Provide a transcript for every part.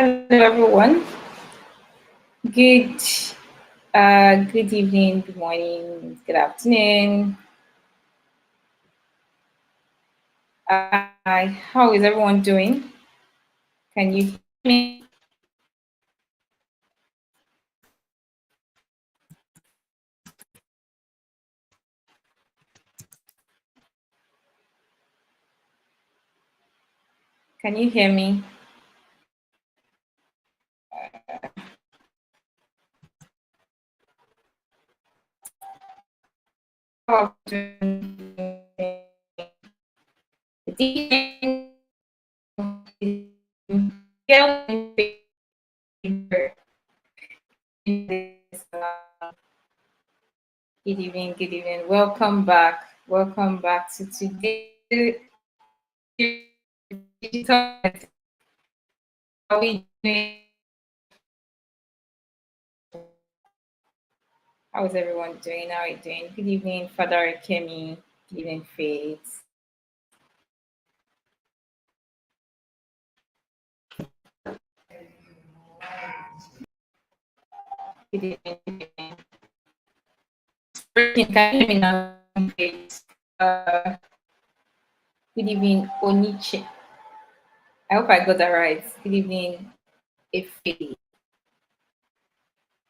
Hello, everyone. Good, good evening, good morning, good afternoon. How is everyone doing? Can you hear me? Can you hear me? How are you doing? Good evening. Good evening, good evening. Welcome back. Welcome back to today's digital. How are we doing? How is everyone doing? How are you doing? Good evening, Father Kemi. Good evening, Faith. Good evening. Good evening. Can you hear me now, Faith? Good evening, Oniche. I hope I got that right. Good evening, Ife. Good evening.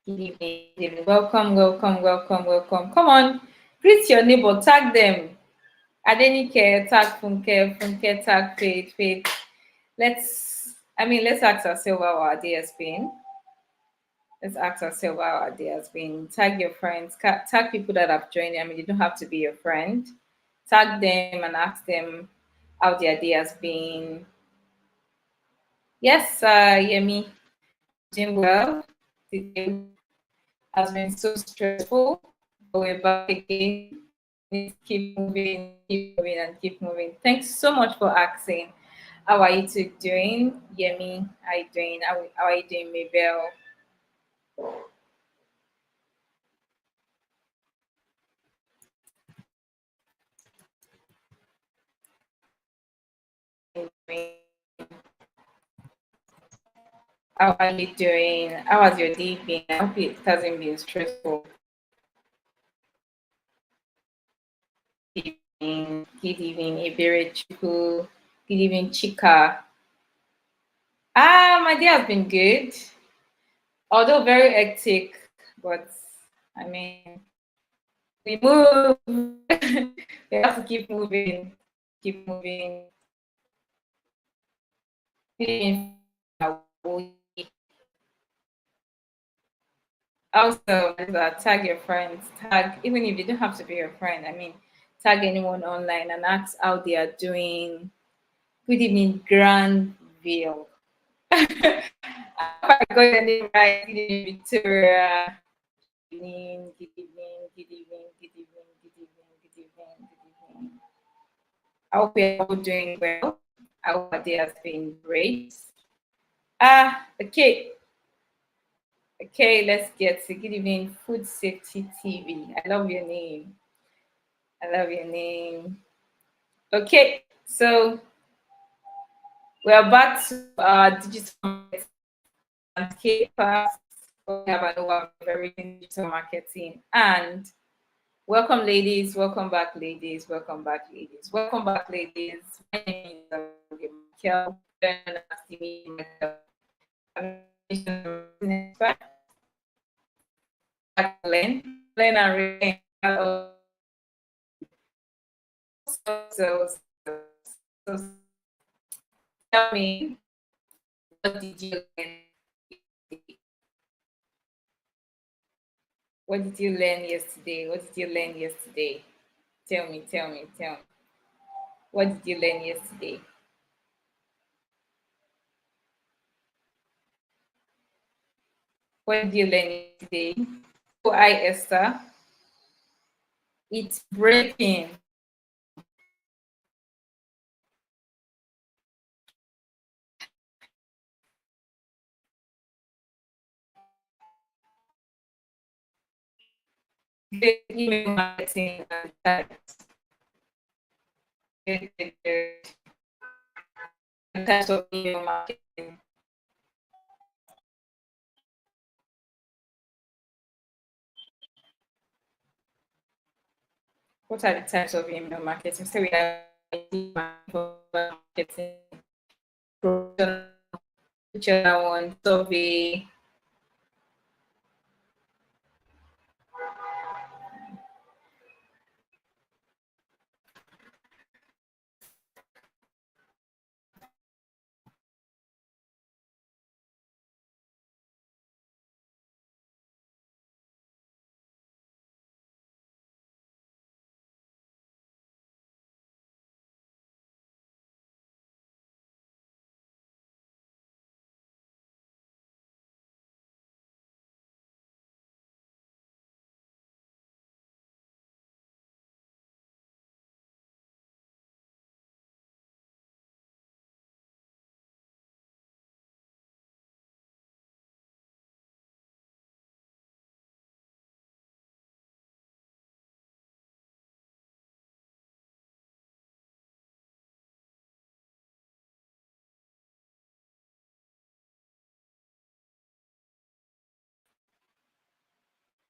Good evening. Welcome, welcome, welcome, welcome. Come on, greet your neighbor, tag them. Adenike, tag Funke, Funke, tag Faith, Faith. Let's ask ourselves how our day has been. Let's ask ourselves how our day has been. Tag your friends, tag people that have joined. They don't have to be your friend. Tag them and ask them how their day has been. Yes, Yemi, doing well. Today has been so stressful, but we're back again. We need to keep moving, and keep moving. Thanks so much for asking. How are you two doing? Yemi, how are you doing? How are you doing, Mabel? How are you doing? How has your day been? I hope it hasn't been stressful. Good evening, Ibere Chuku. Good evening, Chika. My day has been good, although very hectic, but I mean, we move. We have to keep moving, keep moving. Good evening, also, tag your friends. Tag even if you don't have to be your friend. Tag anyone online and ask how they are doing. Good evening, Granville. I hope I got your name right. Good evening, Victoria. Good evening. Good evening. Good evening. Good evening. Good evening. Good evening. Good evening. I hope you're all doing well. I hope our day has been great. Okay. Okay, let's get to good evening, Food Safety TV. I love your name. I love your name. Okay, so we're back to our digital marketing landscape. We have an overview of everything digital marketing. And welcome, ladies. Welcome back, ladies. Welcome back, ladies. Welcome back, ladies. My name is Michael. Len and Ren. So, so tell me, what did you learn? What did you learn yesterday? What did you learn yesterday? Tell me, tell me, tell me. What did you learn yesterday? What did you learn yesterday? Oh, hi, Esther. It's breaking. Good email marketing and types. Good, good, good. Types of email marketing. What are the types of email marketing? So we have marketing, promotional, which other one? Survey.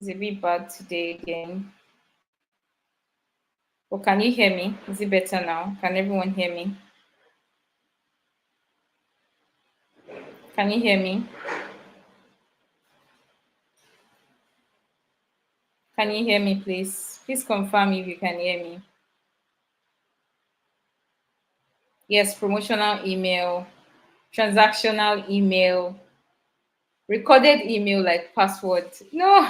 It's a bit bad today again. But can you hear me? Is it better now? Can everyone hear me? Can you hear me? Can you hear me, please? Please confirm if you can hear me. Yes, promotional email, transactional email, recorded email like password. No,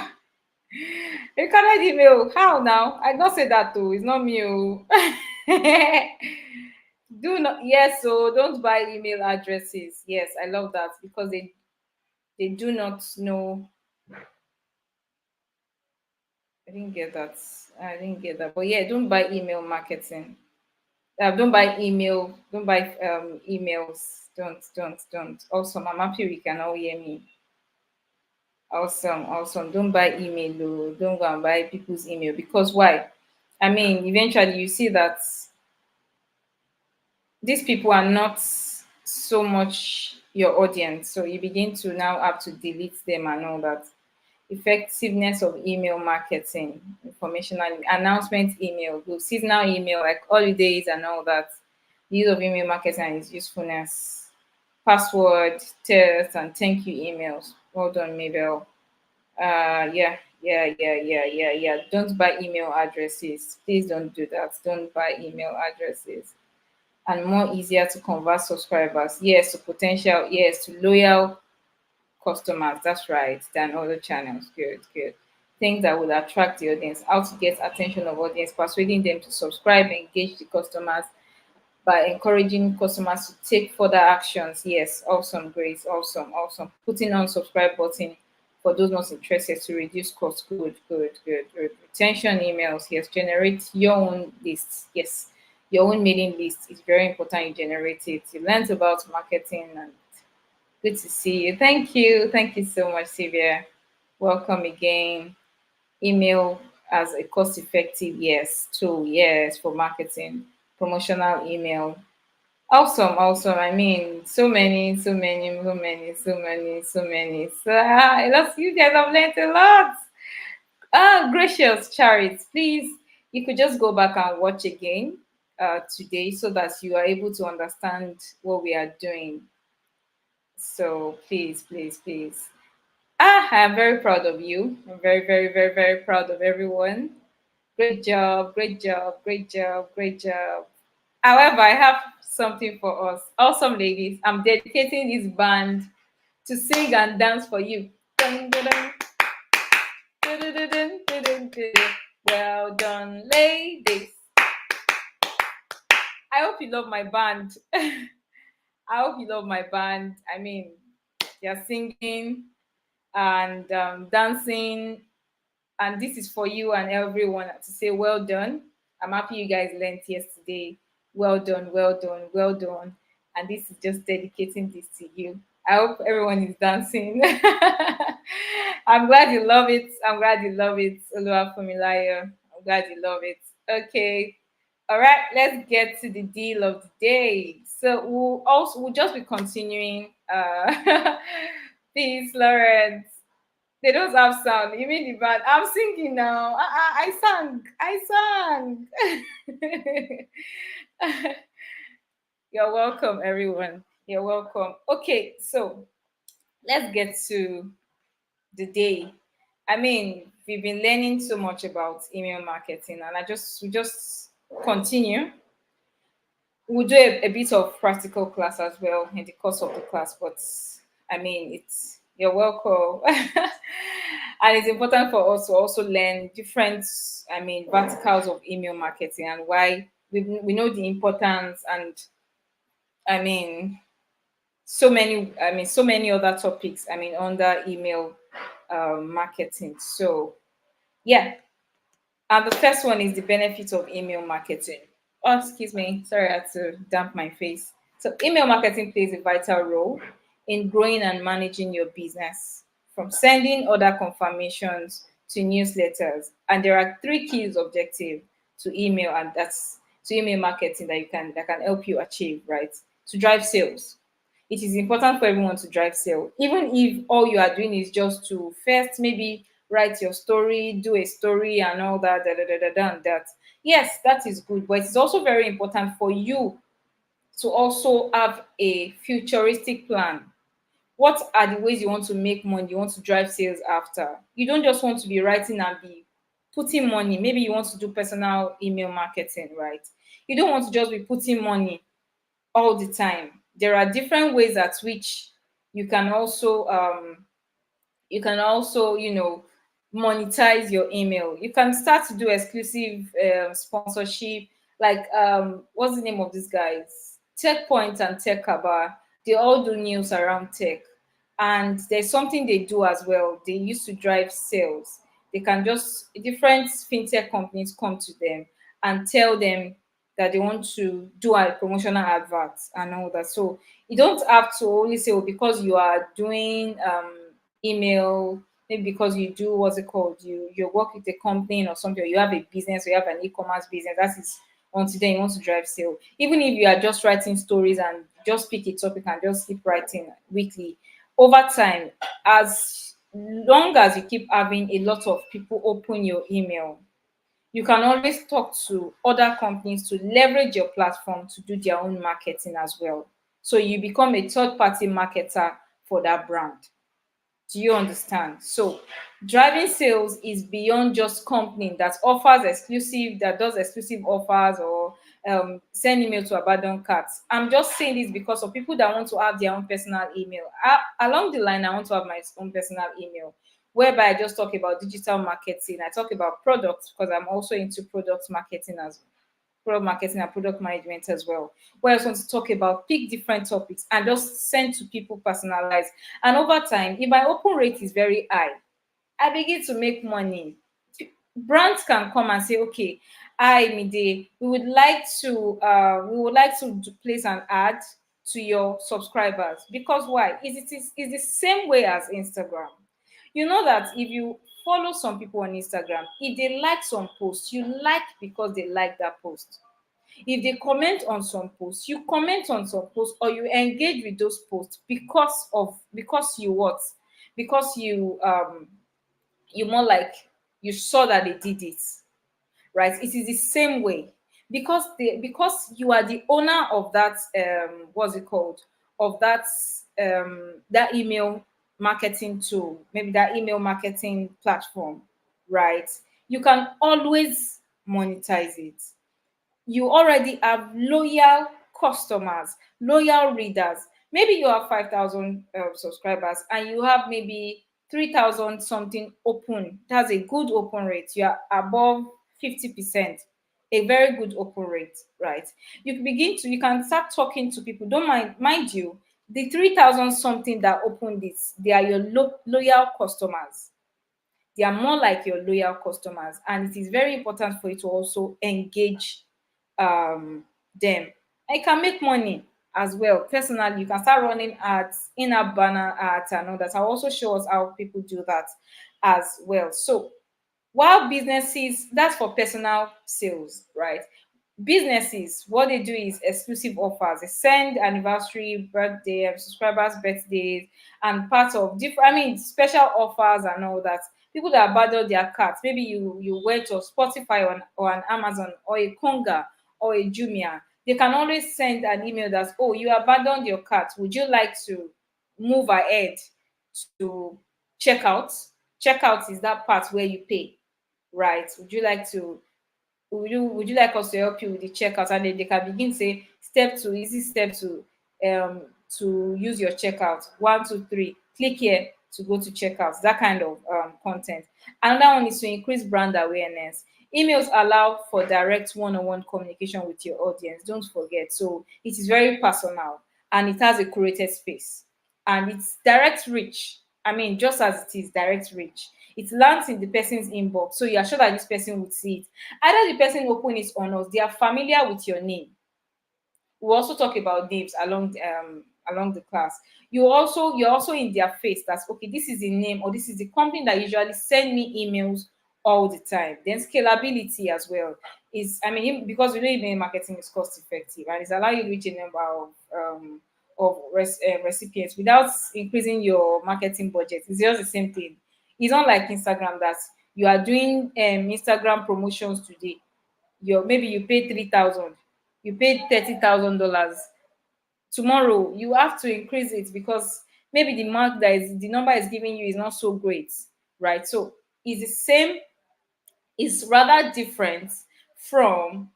recorded email. How now? I don't say that too. It's not me. Oh. Do not, yes, so don't buy email addresses. Yes, I love that because they do not know. I didn't get that. I didn't get that. But yeah, don't buy email marketing. Don't buy email. Don't buy emails. Don't. Awesome. I'm happy we can all hear me. Awesome, awesome. Don't buy email. Though. Don't go and buy people's email because why? I mean, eventually you see that these people are not so much your audience, so you begin to now have to delete them and all that. Effectiveness of email marketing, informational announcement email, those seasonal email like holidays and all that. The use of email marketing and its usefulness, password, test, and thank you emails. Well done, Mabel. Yeah. Don't buy email addresses. Please don't do that. Don't buy email addresses. And more easier to convert subscribers. Yes, to potential. Yes, to loyal customers. That's right. Than other channels. Good, good. Things that would attract the audience. How to get attention of audience, persuading them to subscribe, engage the customers by encouraging customers to take further actions. Yes, awesome, Grace. Awesome, awesome. Putting on subscribe button for those not interested to reduce costs. Good, good, good, good. Retention emails. Yes, generate your own lists. Yes, your own mailing list is very important. You generate it. You learned about marketing and good to see you. Thank you. Thank you so much, Sylvia. Welcome again. Email as a cost effective, yes, tool, yes, for marketing, promotional email. Awesome, awesome. I mean, so many, so many, so many, so many, so many. So I love you guys. Have learned a lot. Ah, gracious Charit, please, you could just go back and watch again today so that you are able to understand what we are doing. So please, please, please. Ah, I'm very proud of you. I'm very, very, very, very proud of everyone. Great job, great job, great job, great job. However, I have something for us. Awesome ladies. I'm dedicating this band to sing and dance for you. Dun, dun, dun, dun, dun, dun, dun, dun, dun, dun. Well done, ladies. I hope you love my band. I hope you love my band. I mean, they're singing and dancing, and this is for you and everyone to say well done. I'm happy you guys learned yesterday. Well done, well done, well done. And this is just dedicating this to you. I hope everyone is dancing. I'm glad you love it. I'm glad you love it. Olua Fumilayo. I'm glad you love it. Okay. All right, let's get to the deal of the day. So we'll just be continuing. Peace, Lawrence. They don't have sound. You mean the band? I'm singing now. I sang. You're welcome, everyone. You're welcome. Okay, so let's get to the day. I mean, we've been learning so much about email marketing, and we just continue. We'll do a bit of practical class as well in the course of the class, but I mean, it's you're welcome. And it's important for us to also learn different, I mean, verticals of email marketing and why we know the importance and I mean so many other topics I mean under email marketing. So yeah, and the first one is the benefits of email marketing. Oh, excuse me. Sorry, I had to damp my face. So, email marketing plays a vital role in growing and managing your business, from sending order confirmations to newsletters. And there are three key objectives to email, and that's to email marketing that can help you achieve, right? To drive sales. It is important for everyone to drive sale, even if all you are doing is just to first maybe write your story, do a story, and all that, and that. Yes, that is good, but it's also very important for you to also have a futuristic plan. What are the ways you want to make money? You want to drive sales after. You don't just want to be writing and be putting money. Maybe you want to do personal email marketing, right? You don't want to just be putting money all the time. There are different ways at which you can also you know monetize your email. You can start to do exclusive sponsorship, like what's the name of these guys, Tech Point and Tech Kaba. They all do news around tech, and there's something they do as well. They used to drive sales. They can just different fintech companies come to them and tell them that they want to do a promotional advert and all that. So you don't have to only say, oh, because you are doing email, maybe because you do what's it called, you work with a company or something, or you have a business, or you have an e-commerce business. That is until then you want to drive sale. Even if you are just writing stories and just pick a topic and just keep writing weekly, over time, as long as you keep having a lot of people open your email, you can always talk to other companies to leverage your platform to do their own marketing as well. So you become a third party marketer for that brand. Do you understand? So driving sales is beyond just company that offers exclusive, that does exclusive offers or send email to abandoned carts. I'm just saying this because of people that want to have their own personal email. Along the line, I want to have my own personal email whereby I just talk about digital marketing. I talk about products because I'm also into product marketing as product marketing and product management as well. Where I just want to talk about, pick different topics and just send to people personalized. And over time, if my open rate is very high, I begin to make money. Brands can come and say, okay, I Mide, we would like to place an ad to your subscribers. Because why? Is the same way as Instagram. You know that if you follow some people on Instagram, if they like some posts, you like because they like that post. If they comment on some posts, you comment on some posts, or you engage with those posts because you what? Because you more like you saw that they did it, right? It is the same way because you are the owner of that what's it called, of that email marketing tool, maybe that email marketing platform, right? You can always monetize it. You already have loyal customers, loyal readers. Maybe you have 5,000 subscribers and you have maybe 3,000 something open. That's a good open rate. You are above 50%. A very good open rate, right? You can start talking to people. Don't mind you, the 3,000 something that opened this, they are your loyal customers. They are more like your loyal customers, and it is very important for you to also engage them. And you can make money as well. Personally, you can start running ads, in-app banner ads, and all that. I'll also show us how people do that as well. So while businesses, that's for personal sales, right? Businesses, what they do is exclusive offers. They send anniversary, birthday, subscribers' birthdays, and part of different, I mean, special offers and all that. People that abandon their carts, maybe you went to Spotify or an Amazon or a Konga or a Jumia, they can always send an email that, oh, you abandoned your cart. Would you like to move ahead to checkout? Checkout is that part where you pay, right? Would you like to would you like us to help you with the checkout? And then they can begin say step two, easy step two, to use your checkout. One, two, three, click here to go to checkout. That kind of content. Another one is to increase brand awareness. Emails allow for direct one-on-one communication with your audience. Don't forget. So it is very personal and it has a curated space and it's direct reach. I mean, just as it is direct reach, it lands in the person's inbox. So you are sure that this person would see it. Either the person open it or not, they are familiar with your name. We'll also talk about names along the class. You're also in their face. That's okay. This is the name or this is the company that usually send me emails all the time. Then scalability as well is, I mean, because we know email marketing is cost effective and it's allowing you to reach a number of recipients without increasing your marketing budget. It's just the same thing. It's not like Instagram that you are doing Instagram promotions today. Maybe you pay 3,000, you paid $30,000. Tomorrow you have to increase it because maybe the number is giving you is not so great, right? So it's the same, is rather different from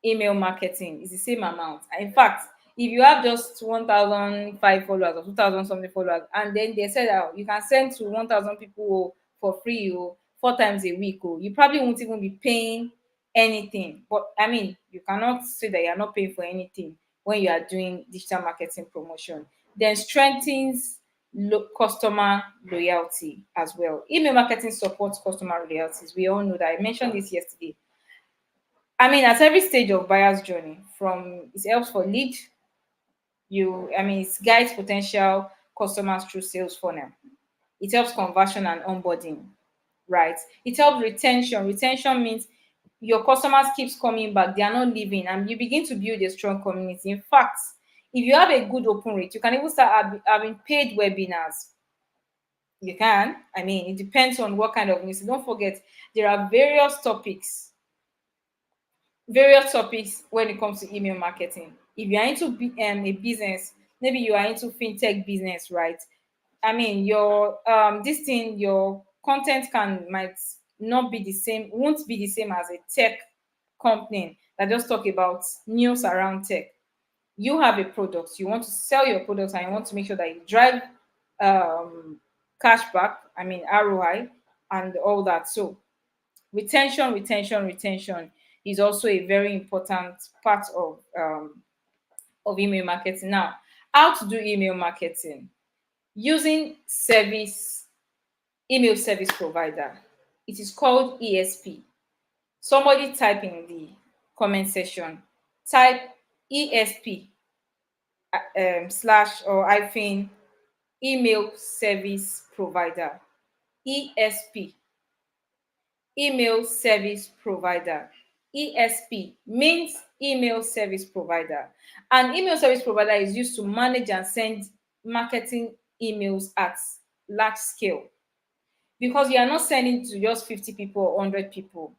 email marketing. It's the same amount. In fact, if you have just 1,005 followers or 2,000 something followers, and then they said that you can send to 1,000 people for free 4 times a week, you probably won't even be paying anything. But I mean, you cannot say that you're not paying for anything when you are doing digital marketing promotion. Then strengthens customer loyalty as well. Email marketing supports customer loyalties. We all know that. I mentioned this yesterday. I mean, at every stage of buyer's journey, from it helps for lead, it guides potential customers through sales funnel. It helps conversion and onboarding, right? It helps retention. Retention means your customers keeps coming back, they are not leaving, and you begin to build a strong community. In fact, if you have a good open rate, you can even start having paid webinars. You can. I mean, it depends on what kind of news. Don't forget, there are various topics when it comes to email marketing. If you are into a business, maybe you are into fintech business, right? I mean, your content might not be the same, won't be the same as a tech company that just talk about news around tech. You have a product, you want to sell your product, and you want to make sure that you drive um cashback, I mean ROI, and all that. So retention is also a very important part of email marketing. Now, how to do email marketing using email service provider. It is called ESP. Somebody type in the comment section, type ESP slash or hyphen email service provider. ESP, email service provider. ESP means email service provider. An email service provider is used to manage and send marketing emails at large scale, because you are not sending to just 50 people or 100 people.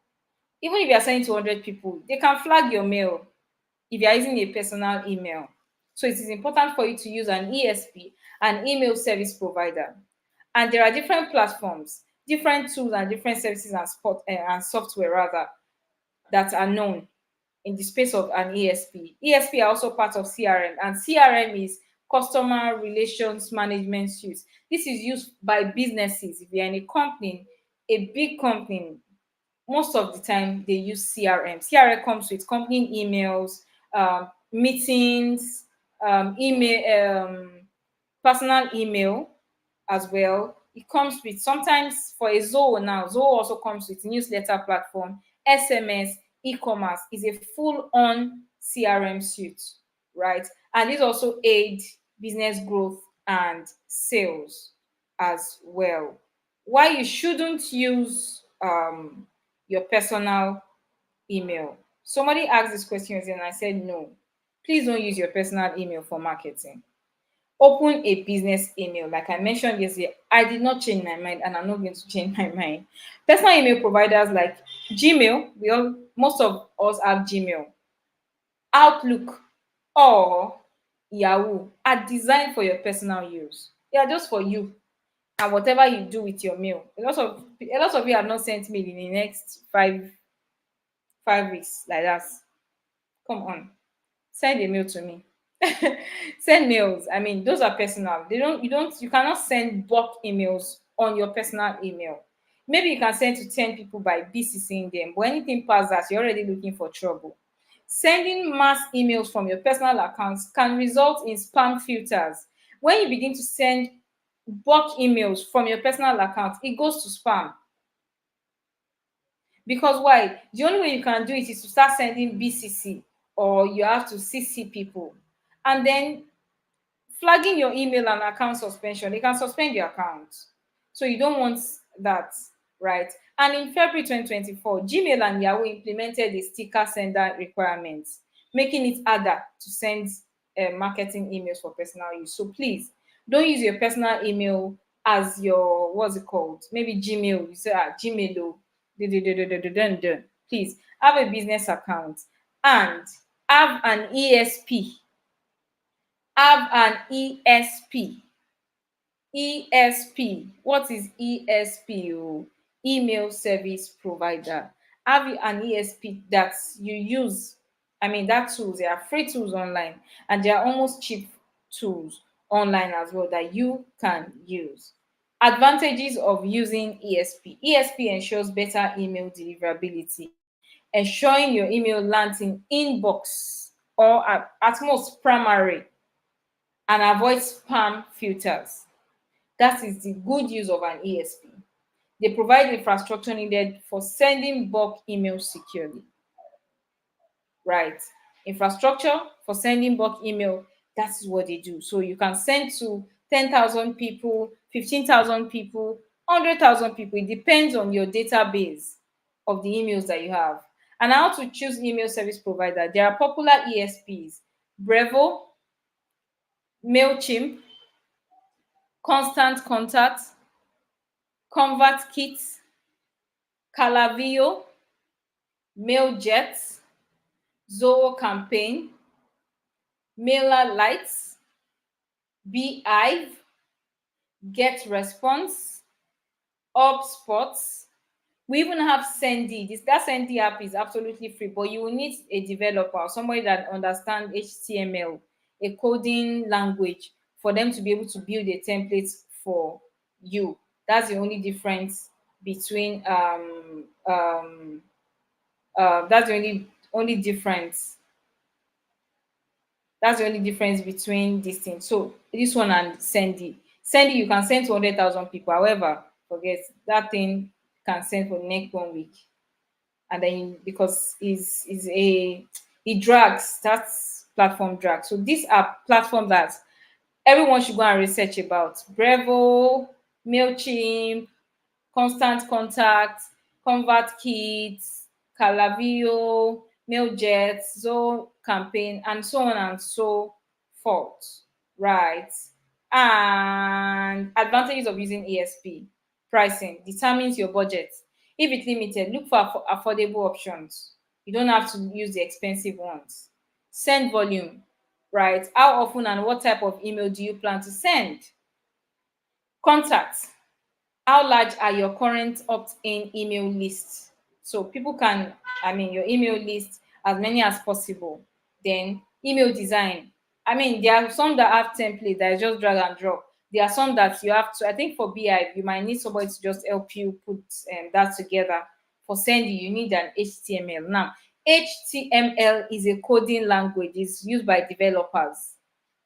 Even if you are sending to 100 people, they can flag your mail if you are using a personal email. So it is important for you to use an ESP, an email service provider. And there are different platforms, different tools, and different services and software rather that are known in the space of an ESP. ESP are also part of CRM, and CRM is customer relations management suite. This is used by businesses. If you're in a company, a big company, most of the time they use CRM. CRM comes with company emails, meetings, personal email as well. It comes with, sometimes for a Zoho now, Zoho also comes with newsletter platform, SMS, e-commerce is a full-on CRM suite, right? And this also aid business growth and sales as well. Why you shouldn't use your personal email. Somebody asked this question and I said, no, please don't use your personal email for marketing. Open a business email. Like I mentioned yesterday, I did not change my mind and I'm not going to change my mind. Personal email providers like Gmail, most of us have Gmail, Outlook, or Yahoo are designed for your personal use. They are just for you and whatever you do with your mail. A lot of you have not sent mail in the next five weeks like that. Come on, send a mail to me. Send mails. I mean, those are personal. You cannot send bulk emails on your personal email. Maybe you can send to 10 people by BCCing them, but anything past that, you're already looking for trouble. Sending mass emails from your personal accounts can result in spam filters. When you begin to send bulk emails from your personal account, it goes to spam. Because why? The only way you can do it is to start sending BCC, or you have to CC people. And then flagging your email and account suspension, they can suspend your account. So you don't want that, right? And in February 2024, Gmail and Yahoo implemented a sticker sender requirement, making it harder to send marketing emails for personal use. So please don't use your personal email as your, what's it called? Maybe Gmail. You say, Gmail, oh, please have a business account and have an ESP. Have an ESP. ESP. What is ESP? Oh? Email service provider. Have an ESP that you use. I mean, that tools, they are free tools online and they are almost cheap tools online as well that you can use. Advantages of using ESP. ESP ensures better email deliverability, ensuring your email lands in inbox or at most primary, and avoid spam filters. That is the good use of an ESP. They provide infrastructure needed for sending bulk emails securely. Right. Infrastructure for sending bulk email, that is what they do. So you can send to 10,000 people, 15,000 people, 100,000 people. It depends on your database of the emails that you have. And how to choose email service provider. There are popular ESPs: Brevo, MailChimp, Constant Contact, ConvertKit, Calavio, MailJet, Zoho Campaign, MailerLite, Beehive, GetResponse, HubSpot. We even have Sendy. That Sendy app is absolutely free, but you will need a developer, somebody that understands HTML, a coding language, for them to be able to build a template for you. That's the only difference between that's the only difference. That's the only difference between this thing. So this one and Sendy. Sendy, you can send to 100,000 people. However, forget that thing can send for the next 1 week. And then because is a it drags, that's platform drag. So these are platforms that everyone should go and research about. Brevo, MailChimp, Constant Contact, ConvertKit, Calavio, MailJet, Zoho Campaign, and so on and so forth, right? And advantages of using ESP. Pricing determines your budget. If it's limited, look for affordable options. You don't have to use the expensive ones. Send volume, right? How often and what type of email do you plan to send? Contacts. How large are your current opt-in email lists? So people can, I mean, your email list, as many as possible. Then email design. I mean, there are some that have template that is just drag and drop. There are some that you have to, I think for BI, you might need somebody to just help you put that together. For sending, you need an HTML. Now, HTML is a coding language. It's used by developers.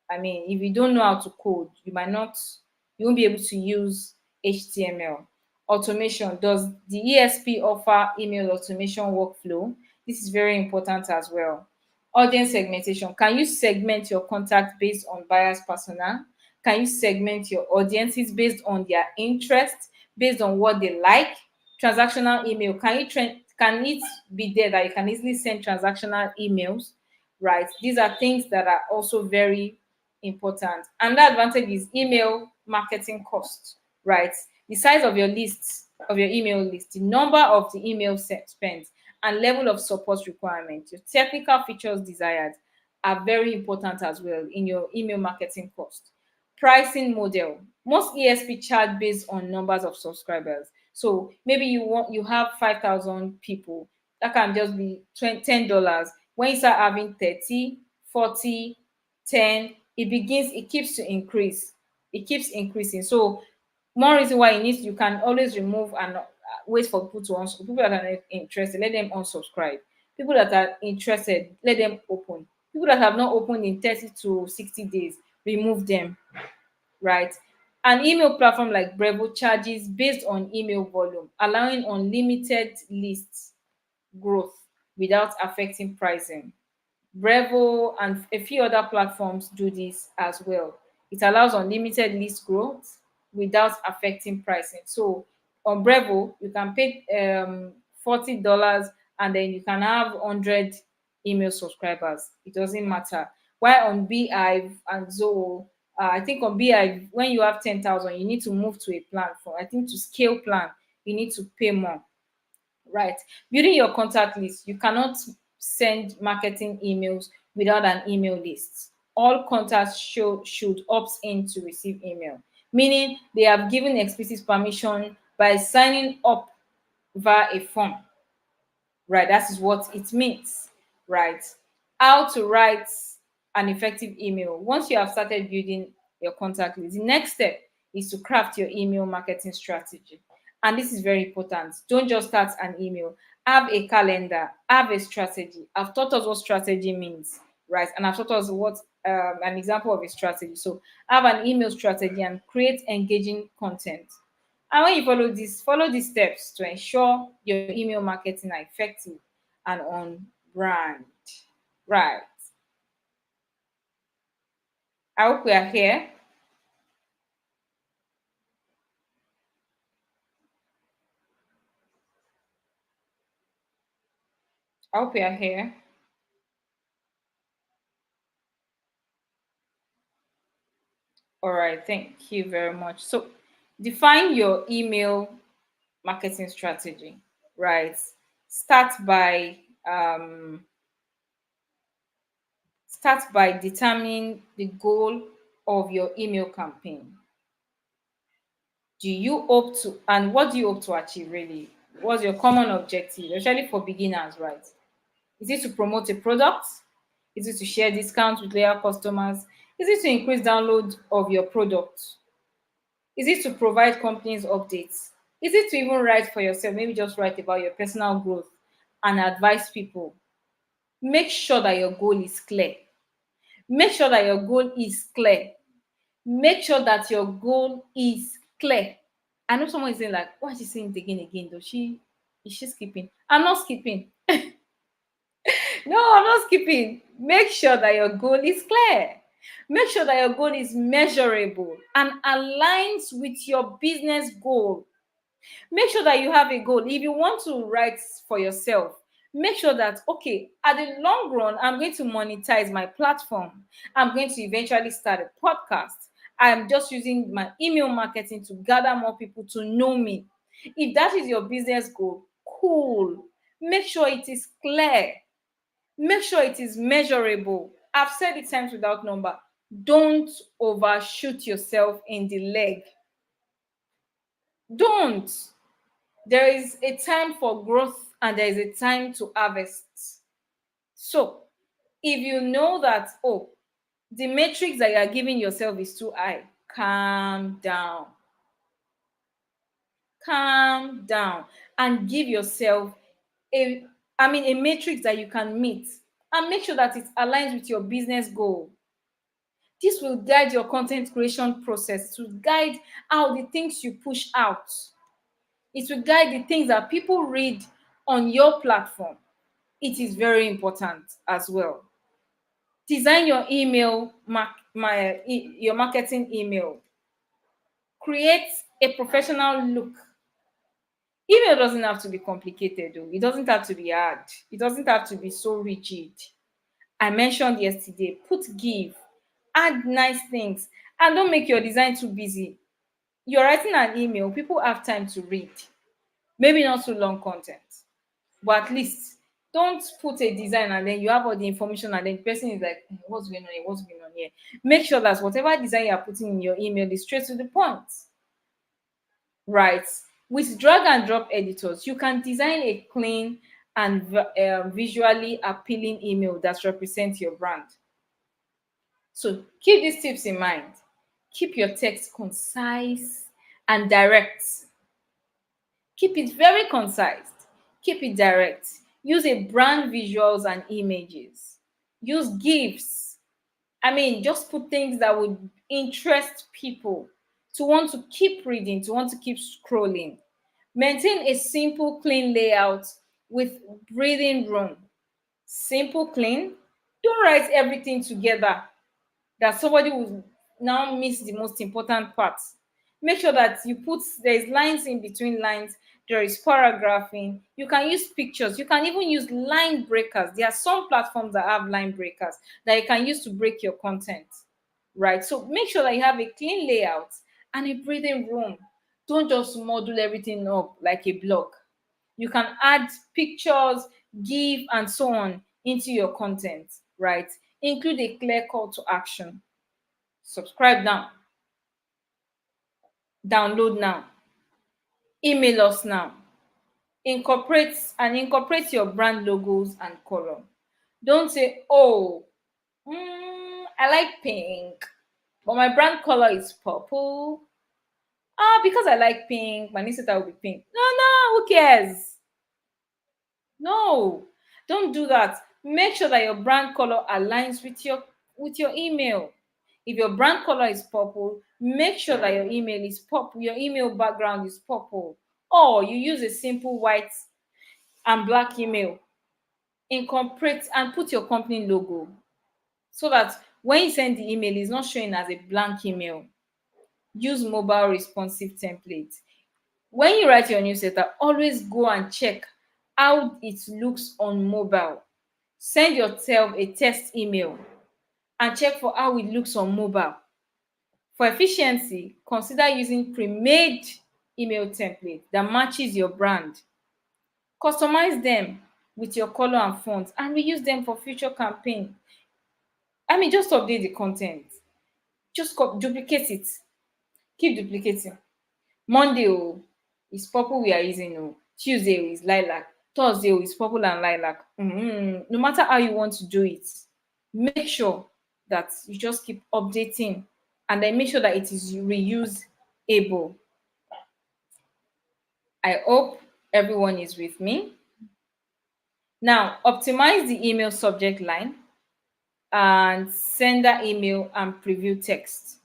I mean, if you don't know how to code, you won't be able to use HTML. Automation. Does the ESP offer email automation workflow? This is very important as well. Audience segmentation. Can you segment your contact based on buyer's persona? Can you segment your audiences based on their interests, based on what they like? Transactional email. Can Can it be there that you can easily send transactional emails, right? These are things that are also very important. Another advantage is email marketing cost, right? The size of your list, of your email list, the number of the email spent, and level of support requirement, your technical features desired are very important as well in your email marketing cost. Pricing model. Most ESP charge based on numbers of subscribers. So maybe you have 5,000 people. That can just be $10. When you start having 30, 40, 10, it keeps to increase. It keeps increasing. So more reason why you can always remove and wait for people to unsubscribe. People that are not interested, let them unsubscribe. People that are interested, let them open. People that have not opened in 30 to 60 days, remove them, right? An email platform like Brevo charges based on email volume, allowing unlimited list growth without affecting pricing. Brevo and a few other platforms do this as well. It allows unlimited list growth without affecting pricing. So on Brevo, you can pay $40 and then you can have 100 email subscribers. It doesn't matter. While on Beehive and Zoho, I think on Beehive, when you have 10,000, you need to move to a plan. For I think to scale plan, you need to pay more. Right. Building your contact list. You cannot send marketing emails without an email list. All contacts should opt in to receive email, meaning they have given explicit permission by signing up via a form. Right, that is what it means, right? How to write an effective email. Once you have started building your contact list, the next step is to craft your email marketing strategy. And this is very important. Don't just start an email. Have a calendar, have a strategy. I've taught us what strategy means, right? And I've taught us what an example of a strategy. So have an email strategy and create engaging content. And when you follow these steps to ensure your email marketing are effective and on brand. Right. I hope we are here. I hope we are here. All right. Thank you very much. So define your email marketing strategy, right? Start by um, start by determining the goal of your email campaign. Do you hope to, and what do you hope to achieve really? What's your common objective, especially for beginners, right? Is it to promote a product? Is it to share discounts with loyal customers? Is it to increase download of your product? Is it to provide companies updates? Is it to even write for yourself? Maybe just write about your personal growth and advise people. Make sure that your goal is clear. Make sure that your goal is clear. Make sure that your goal is clear. I know someone is saying like, why is she saying it again? Does she is she skipping? I'm not skipping. No, I'm not skipping. Make sure that your goal is clear. Make sure that your goal is measurable and aligns with your business goal. Make sure that you have a goal. If you want to write for yourself, make sure that, okay, at the long run, I'm going to monetize my platform. I'm going to eventually start a podcast. I'm just using my email marketing to gather more people to know me. If that is your business goal, cool. Make sure it is clear. Make sure it is measurable. I've said it times without number. Don't overshoot yourself in the leg. Don't. There is a time for growth and there is a time to harvest. So, if you know that, oh, the metrics that you are giving yourself is too high, calm down. Calm down and give yourself a matrix that you can meet, and make sure that it aligns with your business goal. This will guide your content creation process, to guide how the things you push out. It will guide the things that people read on your platform. It is very important as well. Design your your marketing email. Create a professional look. Email doesn't have to be complicated though. It doesn't have to be hard. It doesn't have to be so rigid. I mentioned yesterday, put give, add nice things, and don't make your design too busy. You're writing an email, people have time to read. Maybe not too long content, but at least don't put a design and then you have all the information and then the person is like, what's going on here? What's going on here? Make sure that whatever design you are putting in your email is straight to the point. Right. With drag and drop editors, you can design a clean and visually appealing email that represents your brand. So keep these tips in mind. Keep your text concise and direct. Keep it very concise. Keep it direct. Use a brand visuals and images. Use GIFs. I mean, just put things that would interest people to want to keep reading, to want to keep scrolling. Maintain a simple, clean layout with breathing room. Simple, clean. Don't write everything together that somebody will now miss the most important part. Make sure that you put there's lines in between lines, there is paragraphing. You can use pictures, you can even use line breakers. There are some platforms that have line breakers that you can use to break your content, right? So make sure that you have a clean layout and a breathing room. Don't just model everything up like a blog. You can add pictures, give, and so on into your content, right? Include a clear call to action. Subscribe now, download now, email us now. Incorporate your brand logos and color. Don't say, oh, I like pink, but my brand color is purple. Because I like pink, my newsletter will be pink. No, who cares? No, don't do that. Make sure that your brand color aligns with your email. If your brand color is purple, make sure that your email is purple, your email background is purple. Or you use a simple white and black email. Incorporate and put your company logo so that when you send the email, it's not showing as a blank email. Use mobile responsive template. When you write your newsletter, always go and check how it looks on mobile. Send yourself a test email and check for how it looks on mobile. For efficiency, consider using pre-made email template that matches your brand. Customize them with your color and font and reuse them for future campaign. I mean, just update the content. Just duplicate it. Keep duplicating. Monday is purple we are using. Tuesday is lilac. Thursday is purple and lilac. No matter how you want to do it, make sure that you just keep updating and then make sure that it is reusable. I hope everyone is with me. Now, optimize the email subject line and sender email and preview text.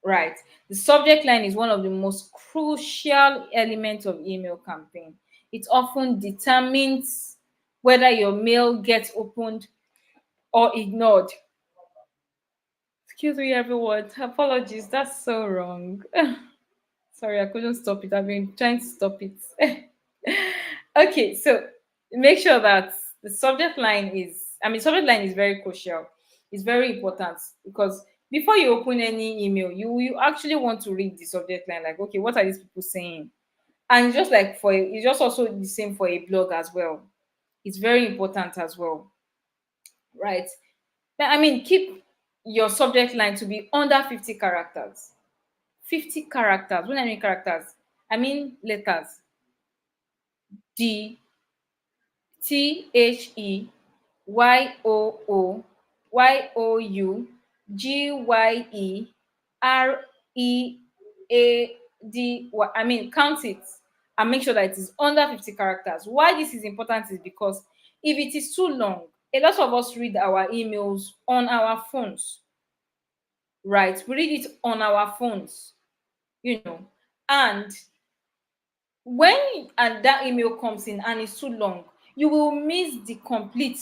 Right. The subject line is one of the most crucial elements of email campaign. It often determines whether your mail gets opened or ignored. Excuse me, everyone. Apologies. That's so wrong. Sorry, I couldn't stop it. I've been trying to stop it. Okay, so make sure that the subject line is very crucial. It's very important because before you open any email, you actually want to read the subject line, like, okay, what are these people saying? And just like it's just also the same for a blog as well. It's very important as well, right? I mean, keep your subject line to be under 50 characters. 50 characters. When I mean characters, I mean letters. D THEYOOYOUGYEREAD. I mean, count it and make sure that it is under 50 characters. Why this is important is because if it is too long, a lot of us read our emails on our phones, right? We read it on our phones, and when that email comes in and it's too long, you will miss the complete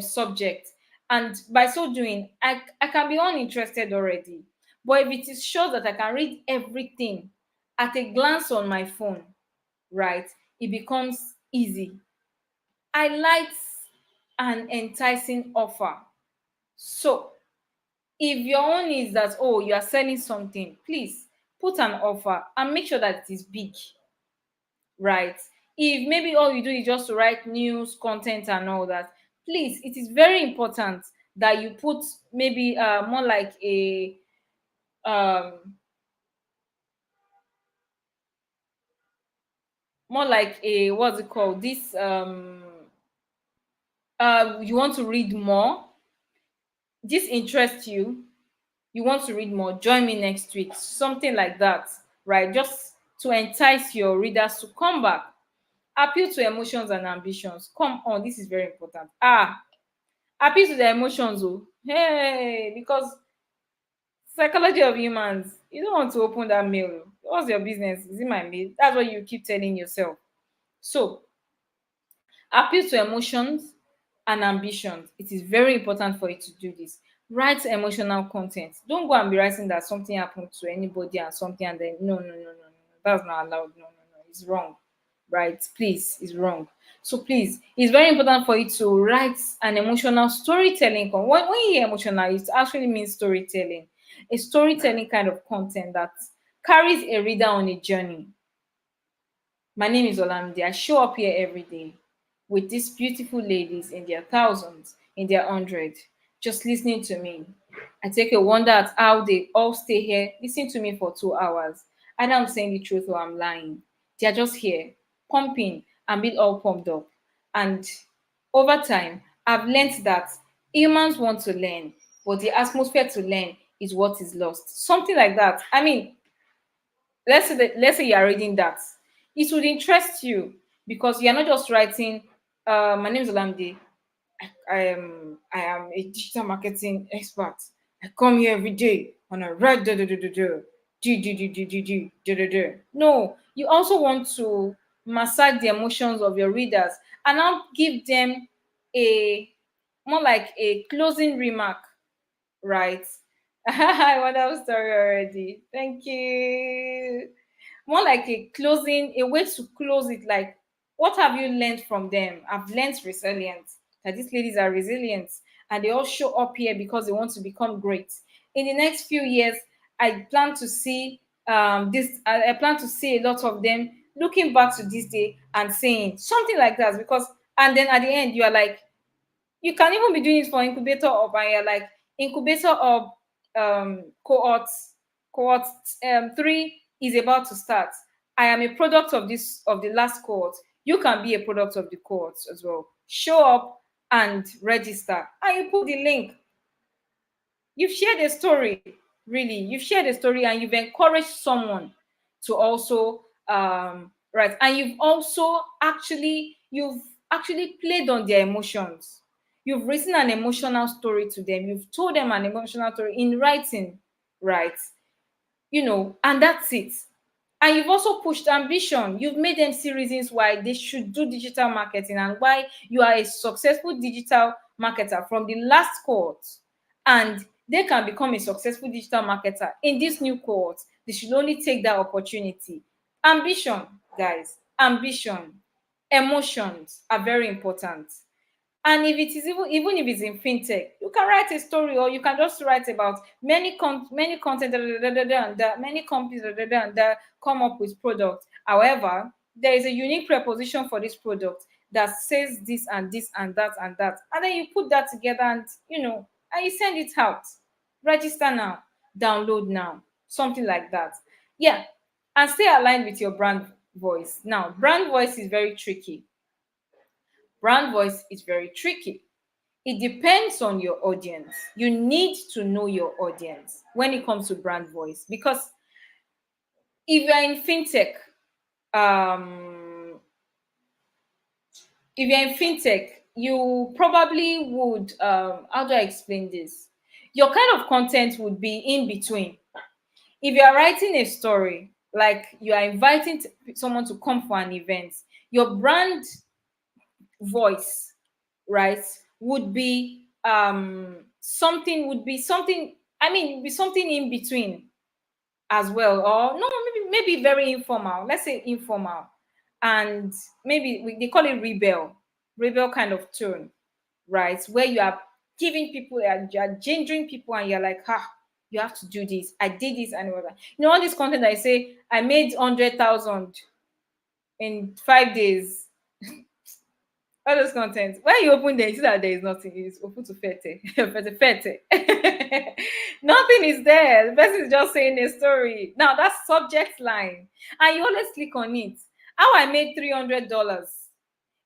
subject, and by so doing, I can be uninterested already. But if it is sure that I can read everything at a glance on my phone, right, it becomes easy. Highlight an enticing offer. So if your own is that, oh, you are selling something, please put an offer and make sure that it is big, right? If maybe all you do is just to write news content and all that, please, it is very important that you put maybe um more like a, what's it called, this you want to read more, this interests you want to read more, join me next week, something like that, right? Just to entice your readers to come back. Appeal to emotions and ambitions. Come on, this is very important. Appeal to their emotions, oh, hey, because psychology of humans, you don't want to open that mail. What's your business? Is it my mail? That's what you keep telling yourself. So appeal to emotions and ambitions. It is very important for you to do this. Write emotional content. Don't go and be writing that something happened to anybody and something, and then no, no, no, no, no, no. That's not allowed. No, no, no. It's wrong. Right? Please, it's wrong. So please, it's very important for you to write an emotional storytelling. When you hear emotional, it actually means storytelling. A storytelling kind of content that carries a reader on a journey. My name is Olamide. I show up here every day with these beautiful ladies in their thousands, in their hundreds, just listening to me. I take a wonder at how they all stay here, listening to me for 2 hours. Either I'm saying the truth or I'm lying. They are just here, pumping and being all pumped up. And over time, I've learned that humans want to learn, but the atmosphere to learn is what is lost. Something like that. I mean, let's say you are reading that, it would interest you because you're not just writing, my name is Olamide. I am a digital marketing expert. I come here every day and I write no, you also want to massage the emotions of your readers and now give them a more like a closing remark, right? I want that story already. Thank you. More like a closing, a way to close it. Like, what have you learned from them? I've learned resilience. That these ladies are resilient and they all show up here because they want to become great. In the next few years, I plan to see this. I plan to see a lot of them looking back to this day and saying something like that. Because and then at the end, you are like, you can even be doing it for incubator or by like incubator or cohort 3 is about to start. I am a product of this, of the last cohort. You can be a product of the cohorts as well. Show up and register and you put the link. You've shared a story, really, you've shared a story and you've encouraged someone to also right, and you've actually played on their emotions. You've written an emotional story to them, you've told them an emotional story in writing, right? And that's it. And you've also pushed ambition. You've made them see reasons why they should do digital marketing and why you are a successful digital marketer from the last cohort. And they can become a successful digital marketer in this new cohort. They should only take that opportunity. Ambition, guys, ambition, emotions are very important. And if it is even if it's in fintech, you can write a story or you can just write about many content and many companies and come up with products. However, there is a unique preposition for this product that says this and this and that and that. And then you put that together and and you send it out. Register now, download now, something like that. Yeah. And stay aligned with your brand voice. Now, brand voice is very tricky. Brand voice is very tricky. It depends on your audience. You need to know your audience when it comes to brand voice, because if you're in fintech, um, you probably would, how do I explain this? Your kind of content would be in between. If you are writing a story, like you are inviting someone to come for an event, your brand voice, right, would be something, I mean, be something in between as well, or no, maybe very informal, let's say informal. and maybe they call it rebel kind of tone, right? Where you are giving people, you are gendering people, and you're like, you have to do this. I did this, and whatever. All this content I say, I made 100,000 in 5 days. All those content. When you open there, you see that there is nothing. It's open to fete. Fete. Nothing is there. The person is just saying a story. Now that's subject line. And you always click on it. How I made $300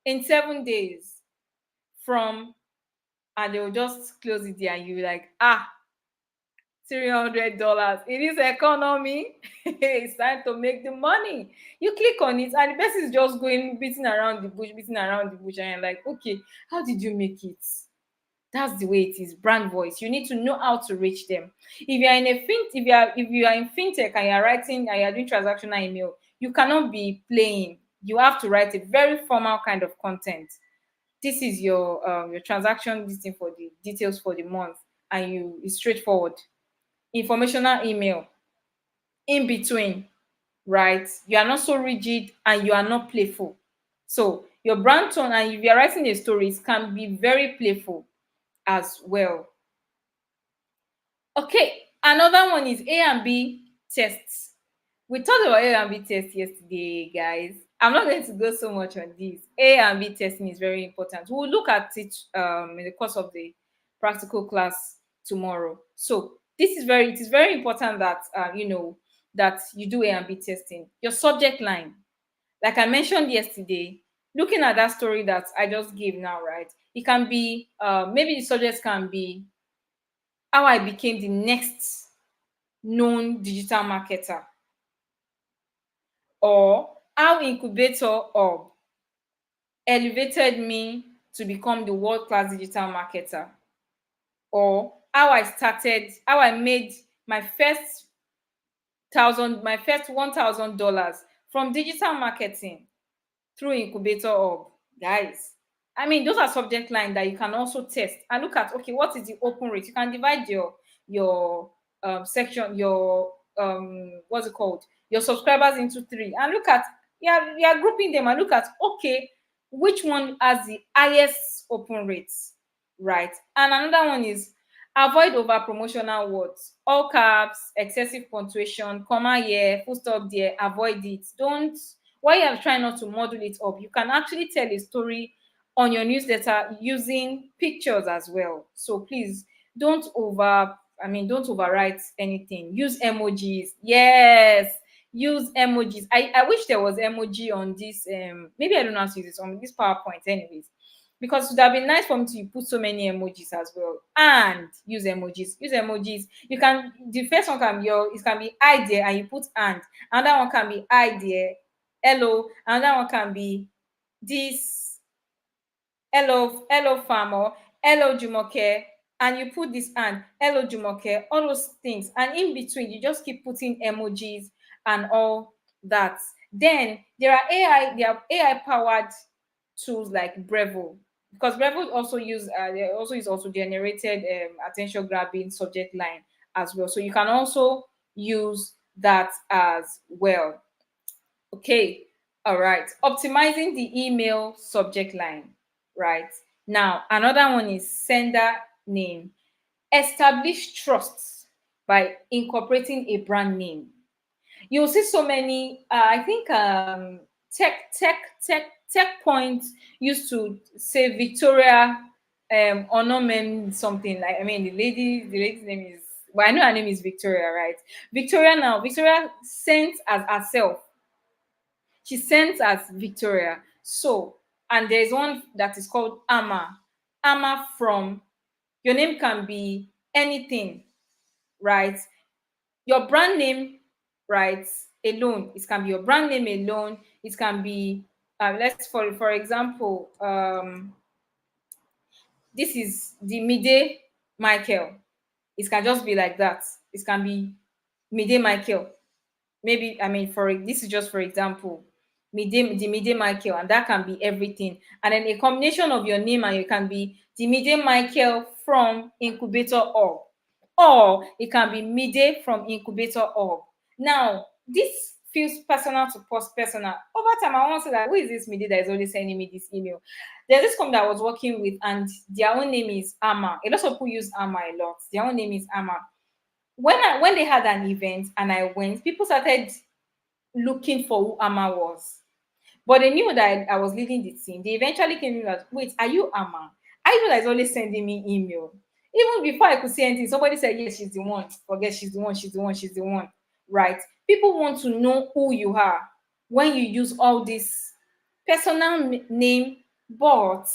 in 7 days from, and they will just close it there, and you like, $300 in this economy. It's time to make the money. You click on it, and the person is just going beating around the bush, and you're like, okay, how did you make it? That's the way it is. Brand voice. You need to know how to reach them. If you are in a if you are in fintech, and you're writing, and you're doing transactional email, you cannot be playing. You have to write a very formal kind of content. This is your transaction listing for the details for the month, and it's straightforward. Informational email in between, right? You are not so rigid, and you are not playful. So your brand tone, and if you're writing a story, it can be very playful as well. Okay, another one is A and B tests. We talked about A and B tests yesterday, guys. I'm not going to go so much on this. A and B testing is very important. We'll look at it in the course of the practical class tomorrow. So it is very important that that you do A and B testing. Your subject line, like I mentioned yesterday, looking at that story that I just gave now, right? It can be maybe the subject can be how I became the next known digital marketer, or how Incubator elevated me to become the world-class digital marketer, or how I made my first $1,000 from digital marketing through Incubator Hub. Guys, I mean, those are subject lines that you can also test and look at. Okay, what is the open rate? You can divide your section, your what's it called, your subscribers into three, and look at, you're grouping them, and look at, okay, which one has the highest open rates, right? And another one is avoid over promotional words, all caps, excessive punctuation, comma here, full stop there. Avoid it. Don't, while you're trying not to model it up, you can actually tell a story on your newsletter using pictures as well. So please don't overwrite anything. Use emojis. Yes, use emojis. I wish there was emoji on this. Maybe I don't know how to use this on this PowerPoint, anyways, because it would have been nice for me to put so many emojis as well. And use emojis. Use emojis. You can, the first one can be it can be I there, and you put and. Another one can be I there, hello. Another one can be this, hello farmer, hello Jumoke, and you put this and hello Jumoke, all those things. And in between, you just keep putting emojis and all that. Then there are AI powered tools like Brevo, because Brevo also use they also use also generated attention grabbing subject line as well. So you can also use that as well. Okay, all right. Optimizing the email subject line, right? Now, another one is sender name. Establish trust by incorporating a brand name. You'll see so many, I think tech points used to say Victoria Onomen something, like, I mean, the lady's name is, well, I know her name is Victoria, right? Victoria sent as herself. She sends as Victoria. So, and there's one that is called Ama. Ama from, your name can be anything, right? Your brand name, right, alone. It can be your brand name alone. It can be, let's for example, this is the Mide Michael. It can just be like that. It can be Mide Michael. Maybe, I mean, for this is just for example, the Mide Michael, and that can be everything. And then a combination of your name, and you can be the Mide Michael from Incubator Org, or it can be Mide from Incubator Org. Now, this feels personal to post personal. Over time, I want to say that who is this Midi that is always sending me this email? There's this company that I was working with, and their own name is Amma. A lot of people use Amma a lot. Their own name is Amma. When they had an event and I went, people started looking for who Amma was. But they knew that I was leading the team. They eventually came in like, wait, are you Amma? I know that is always sending me email. Even before I could say anything, somebody said, yes, she's the one. Forget she's the one, she's the one, she's the one. Right? People want to know who you are when you use all this personal name, but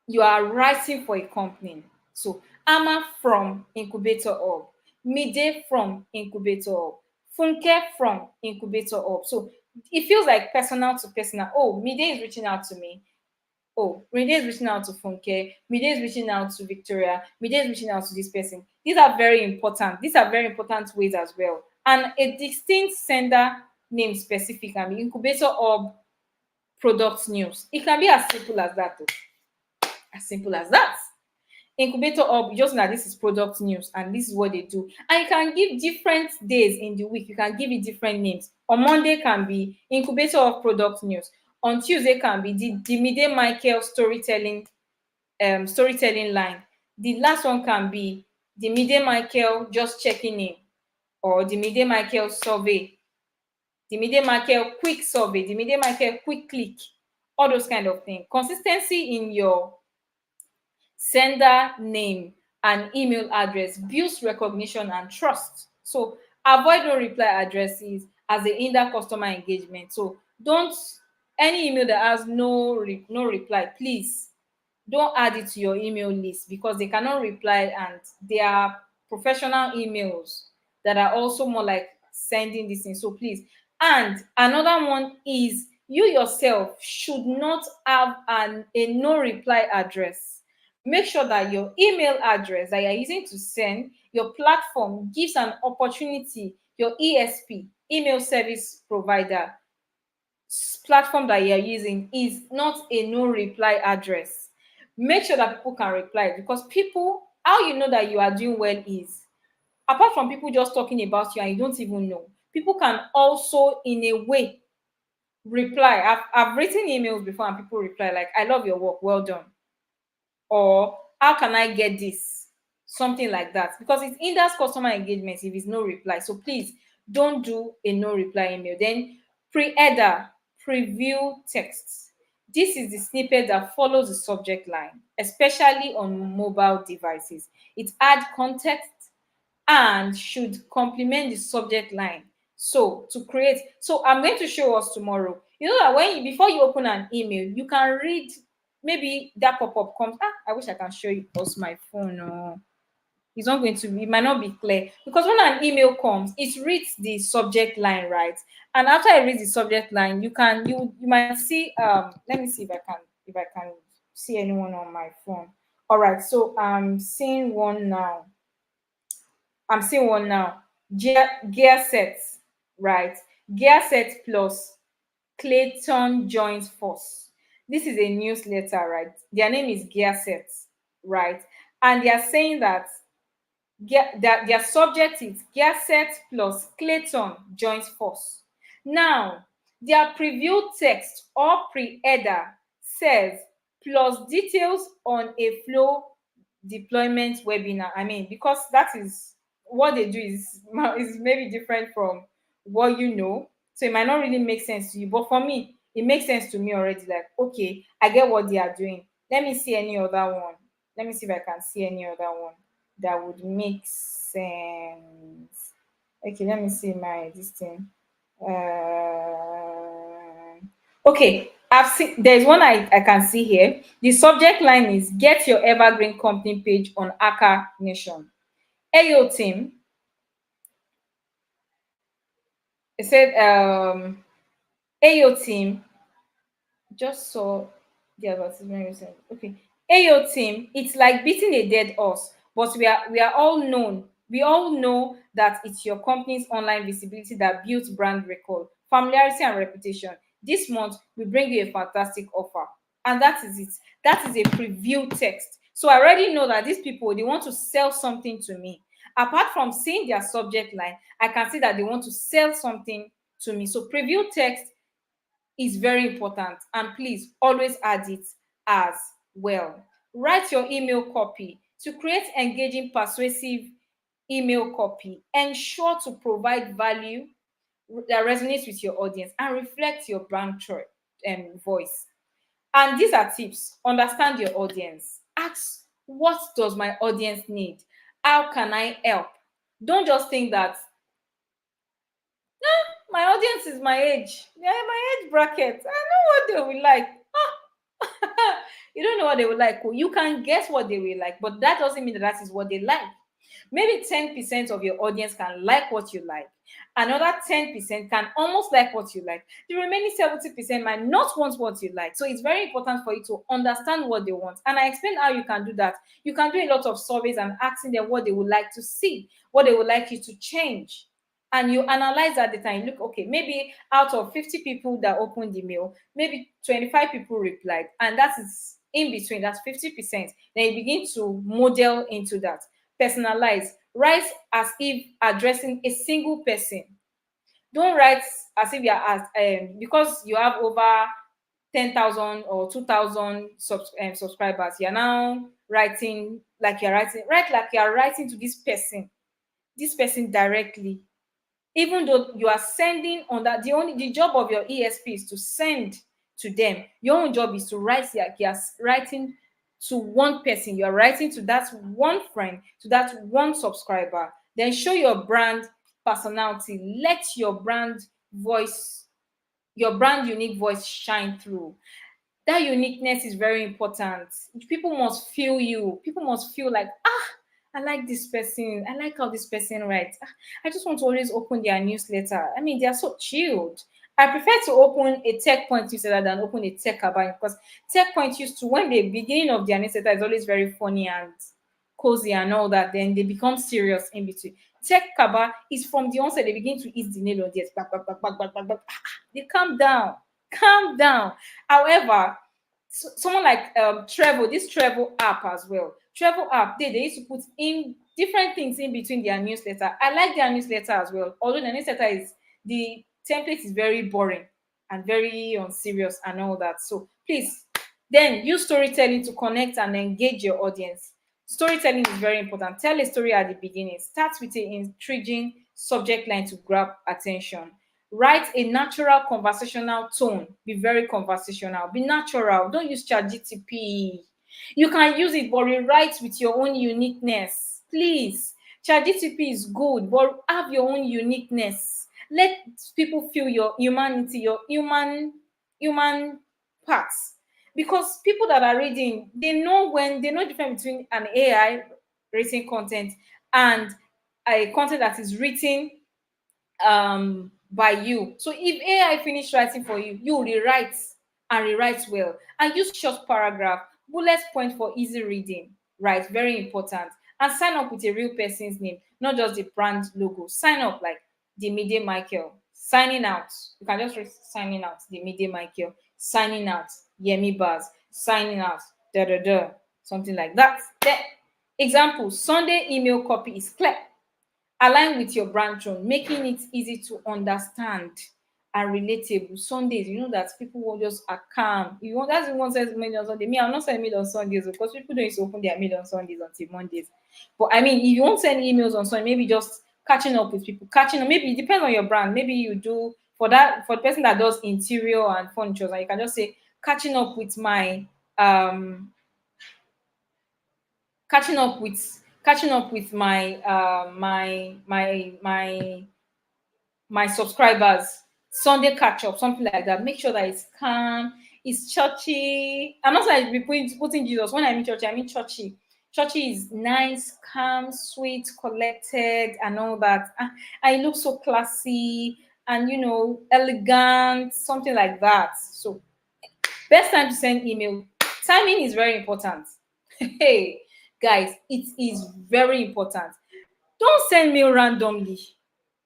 you are writing for a company. So Amma from Incubator Hub, Mide from Incubator Hub, Funke from Incubator Hub. So it feels like personal to personal. Oh, Mide is reaching out to me. Oh, Mide is reaching out to Funke. Mide is reaching out to Victoria. Mide is reaching out to this person. These are very important. These are very important ways as well. And a distinct sender name specific can be Incubator Hub product news. It can be as simple as that. Though. As simple as that. Incubator Hub, you just know that this is product news and this is what they do. And you can give different days in the week. You can give it different names. On Monday can be Incubator of product news. On Tuesday can be the Mide Michael storytelling line. The last one can be the Mide Michael just checking in, or the Mide Michael survey, the Mide Michael quick survey, the Mide Michael quick click, all those kind of things. Consistency in your sender name and email address builds recognition and trust. So avoid no reply addresses as they hinder customer engagement. So don't, any email that has no reply, please don't add it to your email list, because they cannot reply and they are professional emails that are also more like sending this in. So please. And another one is, you yourself should not have a no reply address. Make sure that your email address that you're using to send, your platform gives an opportunity, your ESP, email service provider platform that you're using is not a no reply address. Make sure that people can reply, because people, how you know that you are doing well is, apart from people just talking about you and you don't even know, people can also in a way reply. I've written emails before and people reply like, I love your work, well done, or how can I get this, something like that, because it hinders customer engagement if it's no reply. So please don't do a no reply email. Then pre-header, preview texts. This is the snippet that follows the subject line, especially on mobile devices. It adds context and should complement the subject line. So to create, so I'm going to show us tomorrow. You know that when you, before you open an email, you can read, maybe that pop-up comes. I wish I can show you also my phone. It's not going to be, it might not be clear, because when an email comes, it reads the subject line, right? And after it reads the subject line, you might see, let me see if I can see anyone on my phone. All right, so I'm seeing one now. Gear sets, right? Gear set plus Clayton joins force. This is a newsletter, right? Their name is Gear Sets, right? And they are saying that their subject is Gear Set plus Clayton joins force. Now, their preview text or pre-header says plus details on a flow deployment webinar. I mean, because that is what they do is maybe different from what you know. So it might not really make sense to you. But for me, it makes sense to me already. Like, okay, I get what they are doing. Let me see any other one. Let me see if I can see any other one that would make sense. Okay, let me see my this thing. Okay, I've seen, there's one I can see here. The subject line is get your evergreen company page on Aka Nation. Ayo team. It said Ayo team just saw the advertisement recently. Okay. Ayo team, it's like beating a dead horse, but we are all known. We all know that it's your company's online visibility that builds brand recall, familiarity, and reputation. This month, we bring you a fantastic offer. And that is it. That is a preview text. So I already know that these people, they want to sell something to me. Apart from seeing their subject line, I can see that they want to sell something to me. So preview text is very important, and please always add it as well. Write your email copy. To create engaging, persuasive email copy, ensure to provide value that resonates with your audience and reflect your brand voice. And these are tips. Understand your audience. Ask, what does my audience need? How can I help? Don't just think that my audience is my age. Yeah, my age bracket. I know what they will like. You don't know what they will like. You can guess what they will like, but that doesn't mean that that is what they like. Maybe 10% of your audience can like what you like. Another 10% can almost like what you like. The remaining 70% might not want what you like. So it's very important for you to understand what they want. And I explained how you can do that. You can do a lot of surveys and asking them what they would like to see, what they would like you to change. And you analyze at the time. Look, okay, maybe out of 50 people that opened the mail, maybe 25 people replied, and that is in between, that's 50%. Then you begin to model into that. Personalize. Write as if addressing a single person. Don't write as if you're because you have over 10,000 or 2,000 subscribers. You're now writing like you're writing, write like you're writing to this person directly. Even though you are sending on that, the job of your ESP is to send to them. Your own job is to write, like you're writing to one person. You're writing to that one friend, to that one subscriber. Then show your brand personality. Let your brand voice, your brand unique voice shine through. That uniqueness is very important. People must feel you. People must feel like, I like this person. I like how this person writes. I just want to always open their newsletter. I mean, they are so chilled. I prefer to open a tech point newsletter than open a tech about, because tech point used to, when the beginning of their newsletter is always very funny and cozy and all that, then they become serious in between. Tech Kaba is from the onset, they begin to eat the nail on the head. They calm down. Calm down. However, someone like Travel, this Travel app as well. Travel app, they used to put in different things in between their newsletter. I like their newsletter as well. Although the newsletter is, the template is very boring and very unserious and all that. So please, then use storytelling to connect and engage your audience. Storytelling is very important. Tell a story at the beginning. Start with an intriguing subject line to grab attention. Write a natural conversational tone. Be very conversational. Be natural. Don't use ChatGTP. You can use it, but rewrite with your own uniqueness. Please. ChatGTP is good, but have your own uniqueness. Let people feel your humanity, your human parts. Because people that are reading, they know the difference between an AI written content and a content that is written by you. So if AI finish writing for you, you rewrite and rewrite well, and use short paragraph, bullet point for easy reading. Right, very important. And sign up with a real person's name, not just the brand logo. Sign up like the Midday Michael. Signing out, you can just write signing out, the Midday Michael. Signing out, Yemi Bars. Signing out, da da da, something like that. Then, example, Sunday email copy is clear. Align with your brand tone, making it easy to understand and relatable. Sundays, you know that people will just are calm. You want, that's the one says mail on Sunday. Me, I'm not sending mail on Sundays because people don't used to open their mail on Sundays until Mondays. But I mean, if you won't send emails on Sunday, maybe just catching up with people, catching up. Maybe it depends on your brand. Maybe you do for that, for the person that does interior and furniture, and you can just say catching up with my catching up with my my subscribers. Sunday catch up, something like that. Make sure that it's calm, it's churchy. I'm not like be putting Jesus. When I mean churchy, I mean churchy. Churchy is nice, calm, sweet, collected, and all that. And it looks so classy and elegant, something like that. So best time to send email. Timing is very important. Hey, guys, it is very important. Don't send mail randomly.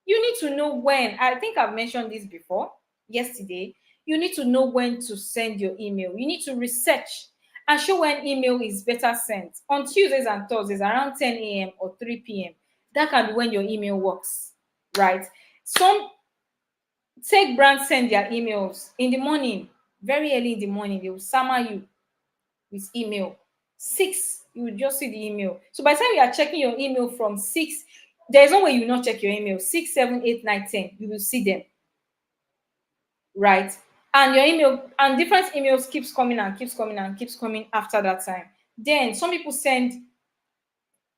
You need to know when. I think I've mentioned this before yesterday. You need to know when to send your email. You need to research and show when email is better sent. On Tuesdays and Thursdays around 10 a.m. or 3 p.m. That can be when your email works, right? Some Take brands send their emails in the morning, very early in the morning. They will summer you with email. 6, you will just see the email. So by the time you are checking your email from 6, there's no way you will not check your email. 6, 7, 8, 9, 10, you will see them, right? And your email and different emails keeps coming and keeps coming and keeps coming after that time. Then some people send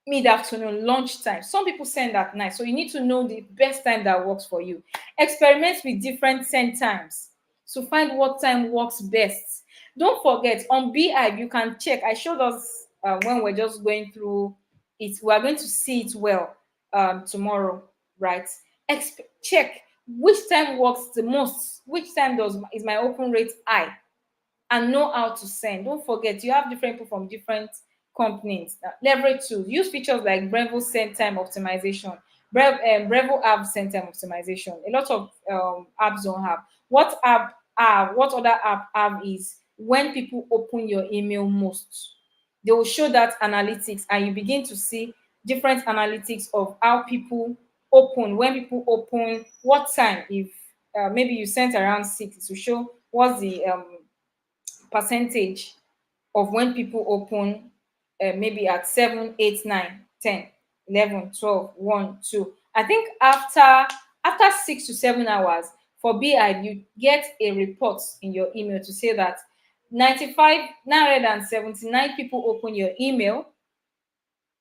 mid-afternoon, lunchtime. Some people send at night. So you need to know the best time that works for you. Experiment with different send times to find what time works best. Don't forget, on BI, you can check. I showed us when we're just going through it. We are going to see it well tomorrow, right? Check which time works the most. Which time is my open rate high? And know how to send. Don't forget, you have different people from different companies. Leverage tools. Use features like Breville send time optimization, Breville app send time optimization. A lot of apps don't have. What other app have is when people open your email most. They will show that analytics, and you begin to see different analytics of how people open, when people open, what time. If maybe you sent around 6, to show what's the percentage of when people open, maybe at 7, 8, 9, 10, 11, 12, 1, 2. I think after 6 to 7 hours for BI, you get a report in your email to say that 979 people open your email,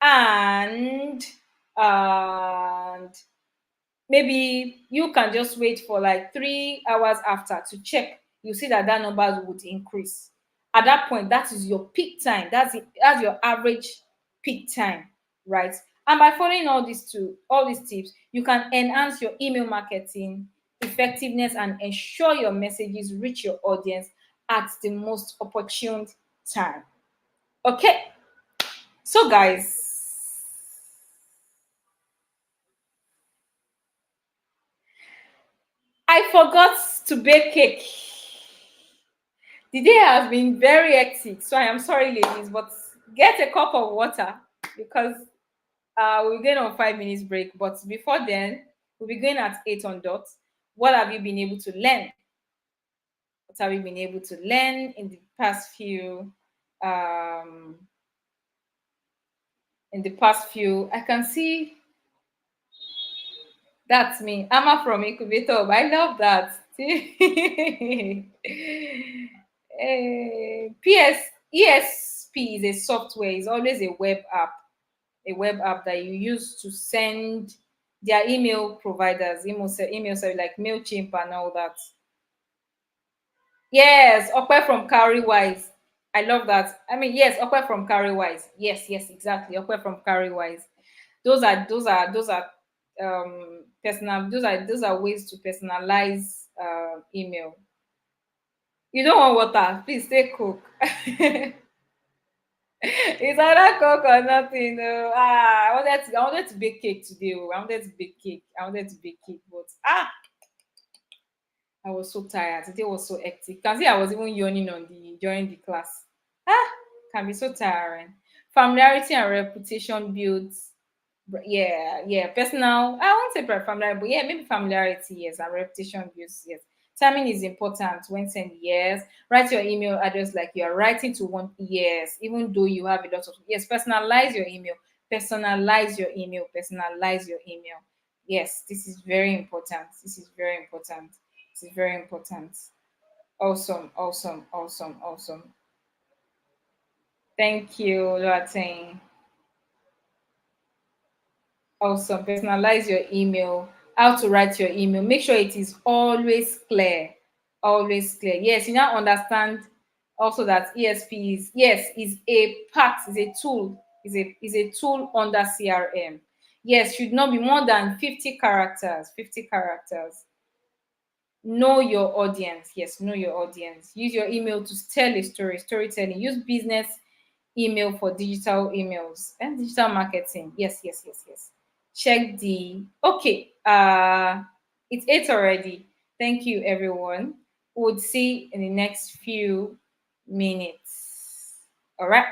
and and maybe you can just wait for like 3 hours after to check. You see that that numbers would increase. At that point, that is your peak time. That's it. That's your average peak time, right? And by following all these tips, you can enhance your email marketing effectiveness and ensure your messages reach your audience at the most opportune time. Okay, so guys, I forgot to bake cake. The day has been very hectic, so I am sorry, ladies, but get a cup of water because we'll get on 5 minutes break. But before then, we'll be going at 8 on dot. What have you been able to learn? What have you been able to learn in the past few? Um, in the past few, I can see that's me. Amma from Incubator. I love that. PS ESP is a software. It's always a web app that you use to send their email providers, email service like Mailchimp and all that. Yes, Okwe from Carrywise. I love that. I mean, yes, Okwe from Carrywise. Yes, yes, exactly. Okwe from Carrywise. Those are personal. Those are ways to personalize email. You don't want water? Please take Coke. It's either Coke or nothing. No. I wanted to bake cake today. Oh. I wanted to bake cake. But I was so tired. Today was so hectic. You can see I was even yawning during the class. Can be so tiring. Familiarity and reputation builds. Yeah, yeah. Personal. I won't say familiarity, but yeah, maybe familiarity. Yes, and reputation builds. Yes. Timing is important when sending. Yes. Write your email address like you are writing to one. Yes. Even though you have a lot of. Yes. Personalize your email. Personalize your email. Personalize your email. Yes. This is very important. This is very important. This is very important. Awesome. Awesome. Awesome. Awesome. Thank you, Luateng. Awesome. Personalize your email. How to write your email. Make sure it is always clear. Always clear. Yes, you now understand also that ESP is a part, is a tool, is a tool under CRM. Yes, should not be more than 50 characters. 50 characters. Know your audience. Yes, know your audience. Use your email to tell a story. Storytelling. Use business email for digital emails and digital marketing. Yes, yes, yes, yes. Check the okay. It's 8 already. Thank you, everyone. We'll see in the next few minutes. All right.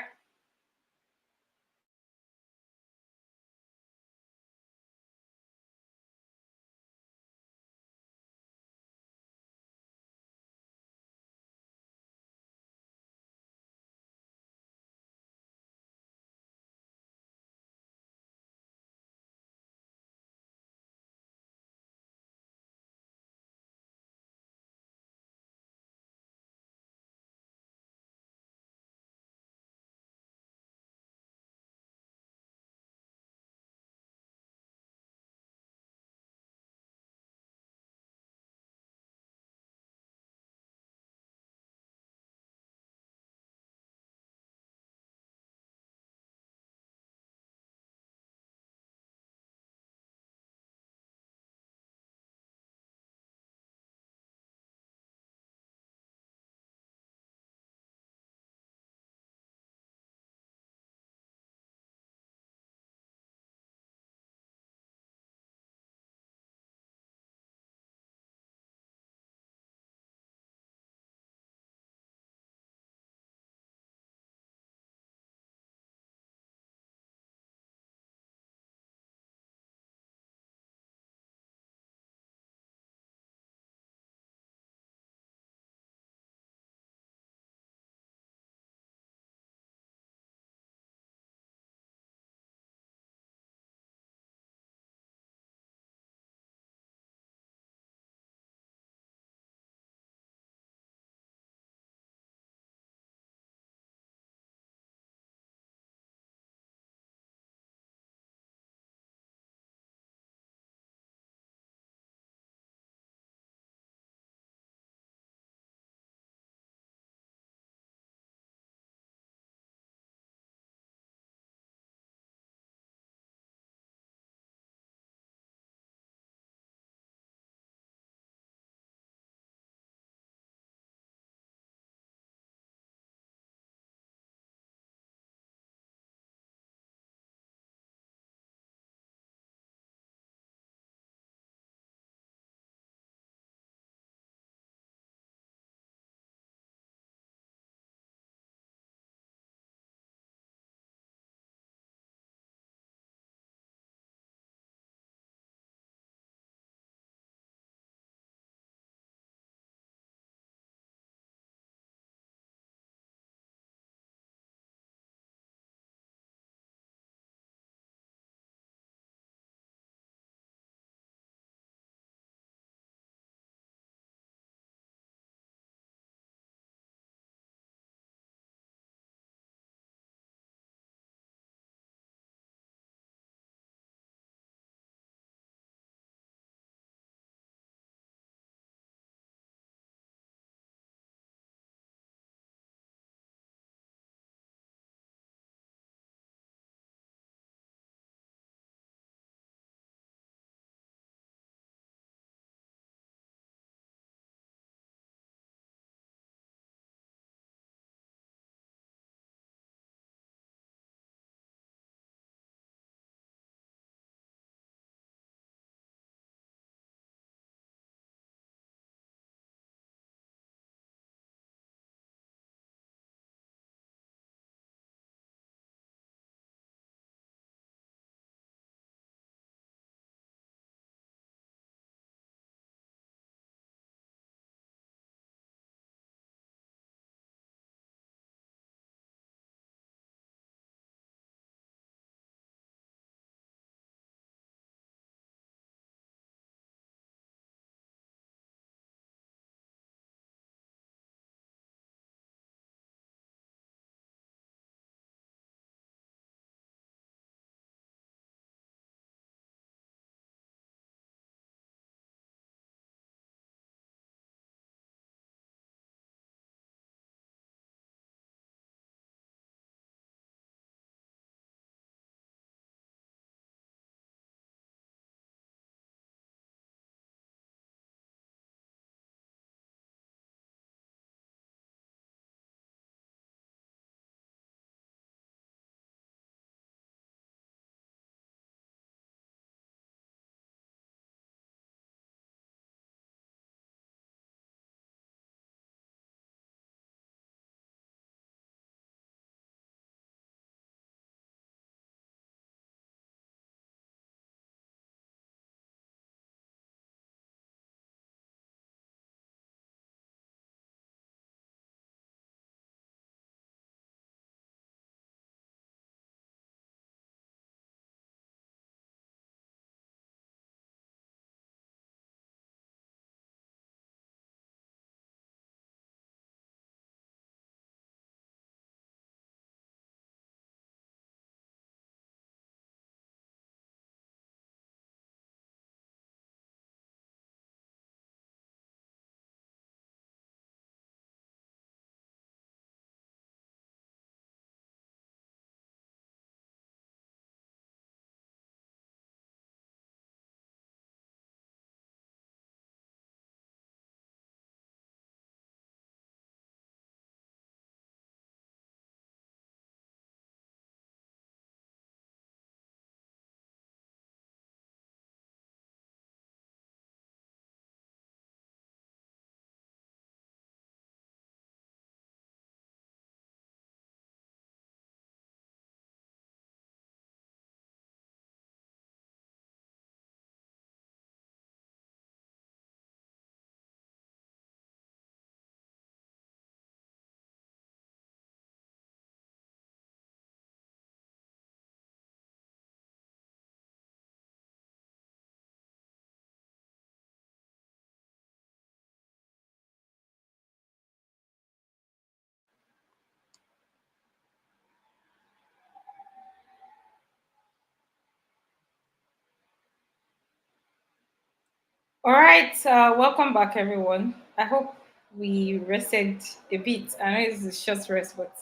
All right, welcome back, everyone. I hope we rested a bit. I know it's a short rest, but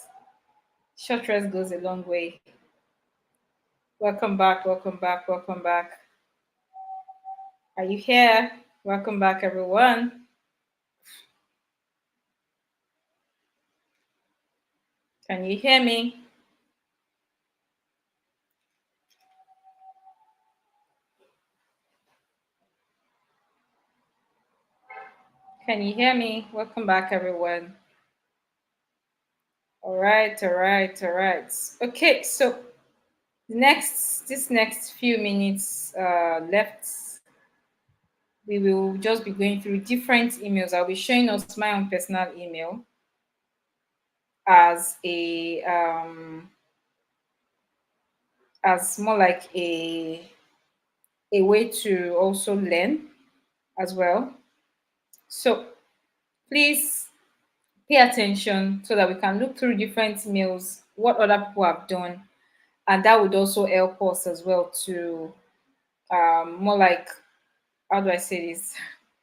short rest goes a long way. Welcome back, welcome back, welcome back. Are you here? Welcome back, everyone. Can you hear me? Can you hear me? Welcome back, everyone. All right, all right, all right. Okay, so this next few minutes left, we will just be going through different emails. I'll be showing us my own personal email as a as more like a way to also learn as well. So please pay attention so that we can look through different emails, what other people have done, and that would also help us as well to more like, how do I say this?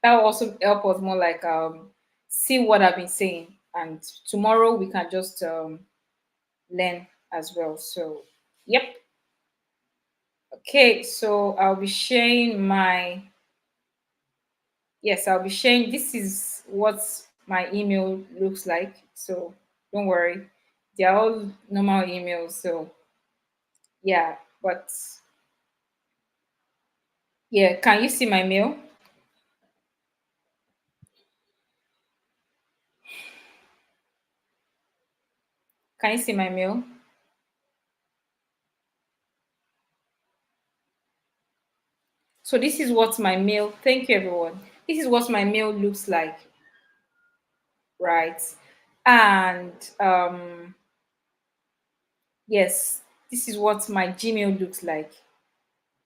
That will also help us more like see what I've been saying, and tomorrow we can just learn as well. So, yep. Okay, so I'll be sharing my, yes, I'll be sharing. This is what my email looks like. So don't worry, they're all normal emails. So yeah, but yeah, can you see my mail? Can you see my mail? So this is what my mail. Thank you, everyone. This is what my mail looks like, right? And yes, this is what my Gmail looks like,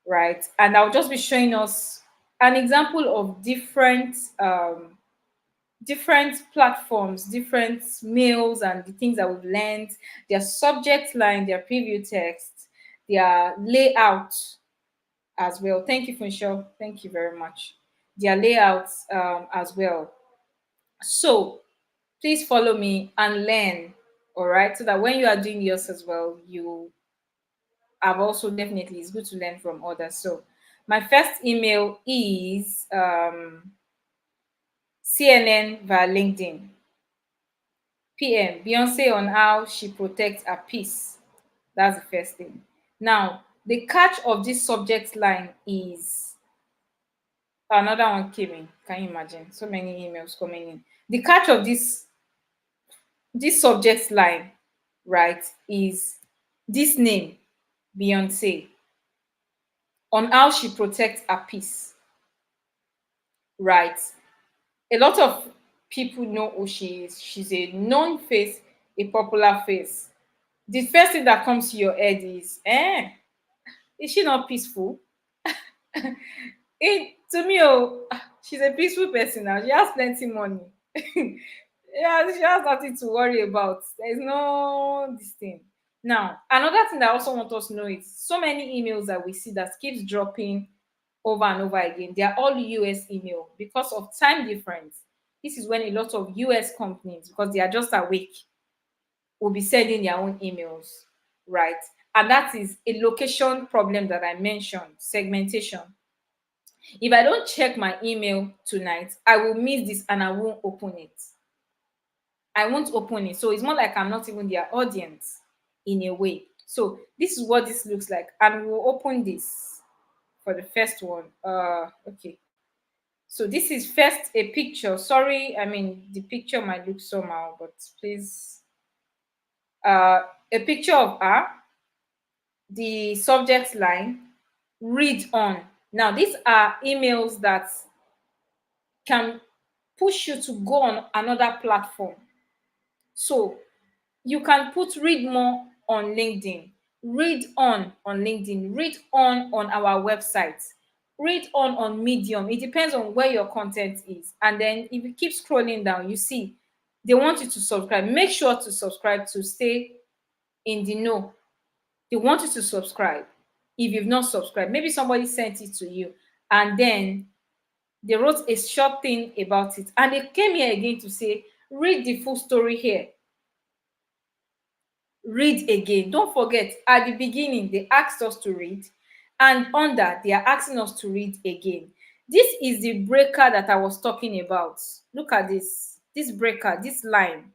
right? And I'll just be showing us an example of different platforms, different mails, and the things that we've learned, their subject line, their preview text, their layout as well. Thank you, Funsho. Thank you very much. Their layouts as well. So please follow me and learn, all right? So that when you are doing yours as well, you have also, definitely, it's good to learn from others. So my first email is CNN via LinkedIn. PM, Beyonce on how she protects her peace. That's the first thing. Now, the catch of this subject line is another one came in. Can you imagine? So many emails coming in. The catch of this subject line, right, is this name, Beyonce, on how she protects her peace, right? A lot of people know who she is. She's a known face, a popular face. The first thing that comes to your head is she not peaceful? To me, oh, she's a peaceful person now. She has plenty money. Yeah, she has nothing to worry about. There's no this thing. Now, another thing that I also want us to know is so many emails that we see that keeps dropping over and over again. They are all US email because of time difference. This is when a lot of US companies, because they are just awake, will be sending their own emails, right? And that is a location problem that I mentioned, segmentation. If I don't check my email tonight, I will miss this and I won't open it. I won't open it. So it's more like I'm not even their audience in a way. So this is what this looks like. And we'll open this for the first one. Okay. So this is first a picture. Sorry, I mean the picture might look somehow, but please, a picture of her, the subject line, read on. Now these are emails that can push you to go on another platform. So you can put read more on LinkedIn, read on LinkedIn, read on our website, read on Medium. It depends on where your content is. And then if you keep scrolling down, you see they want you to subscribe. Make sure to subscribe to stay in the know. They want you to subscribe. If you've not subscribed, maybe somebody sent it to you and then They wrote a short thing about it, and they came here again to say, read the full story here. Read again. Don't forget, at the beginning, they asked us to read, and under, they are asking us to read again. This is the breaker that I was talking about. Look at this breaker, this line.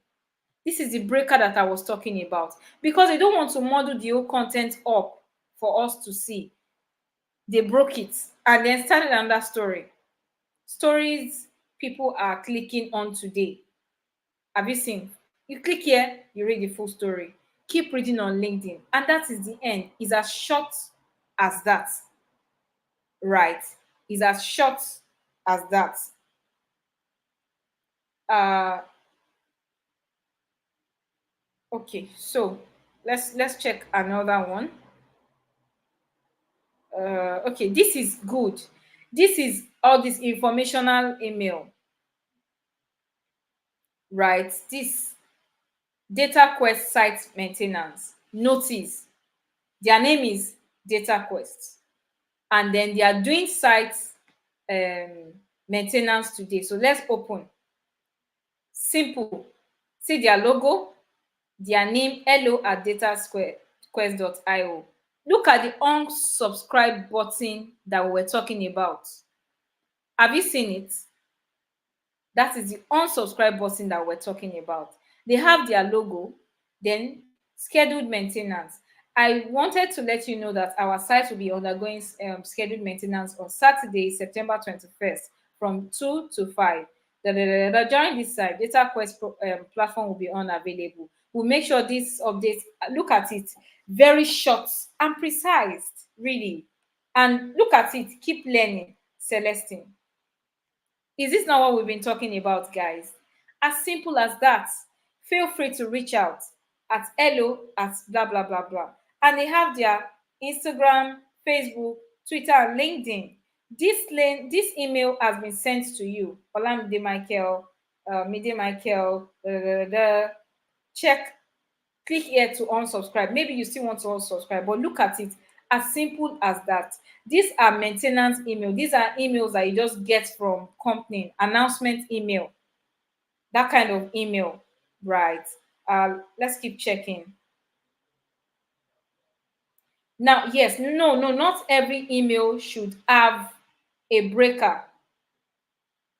This is the breaker that I was talking about, because they don't want to model the whole content up for us to see. They broke it and then started another story. Stories people are clicking on today. Have you seen? You click here, you read the full story. Keep reading on LinkedIn, and that is the end. It's as short as that, right? It's as short as that. Uh, okay, so let's check another one. Okay, this is good. This is all this informational email, right? This data quest site maintenance. Notice their name is data quest, and then they are doing site um maintenance today. So let's open. Simple. See their logo, their name, hello at dataquest.io. Look at the unsubscribe button that we were talking about. Have you seen it? That is the unsubscribe button that we're talking about. They have their logo, then scheduled maintenance. I wanted to let you know that our site will be undergoing scheduled maintenance on Saturday, September 21st from 2 to 5. During this time, data quest platform will be unavailable. We'll make sure this update, look at it, very short and precise, really. And look at it, keep learning, Celestine. Is this not what we've been talking about, guys? As simple as that. Feel free to reach out at hello at blah blah blah blah. And they have their Instagram, Facebook, Twitter, and LinkedIn. This email has been sent to you. Olamide Michael, Mide Michael, check, click here to unsubscribe. Maybe you still want to unsubscribe, but look at it, as simple as that. These are maintenance email. These are emails that you just get from company, announcement email, that kind of email, right? Let's keep checking. Now, yes, no, not every email should have a breaker.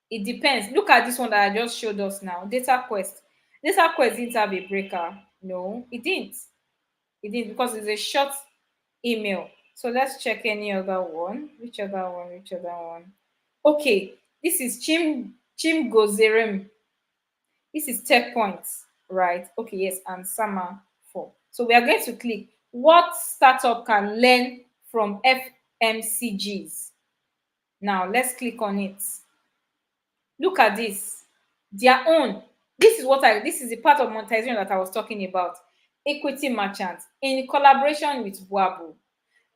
It depends. Look at this one that I just showed us now, data quest. Data quest didn't have a breaker. No, it didn't. It didn't, because it's a short email. So let's check any other one. Which other one? Which other one? Okay, this is Chim Gozerem. This is Tech Points, right? Okay, yes, and Sama 4. So we are going to click what startup can learn from FMCGs. Now let's click on it. Look at this. Their own. This is the part of monetization that I was talking about. Equity merchants in collaboration with Wabu.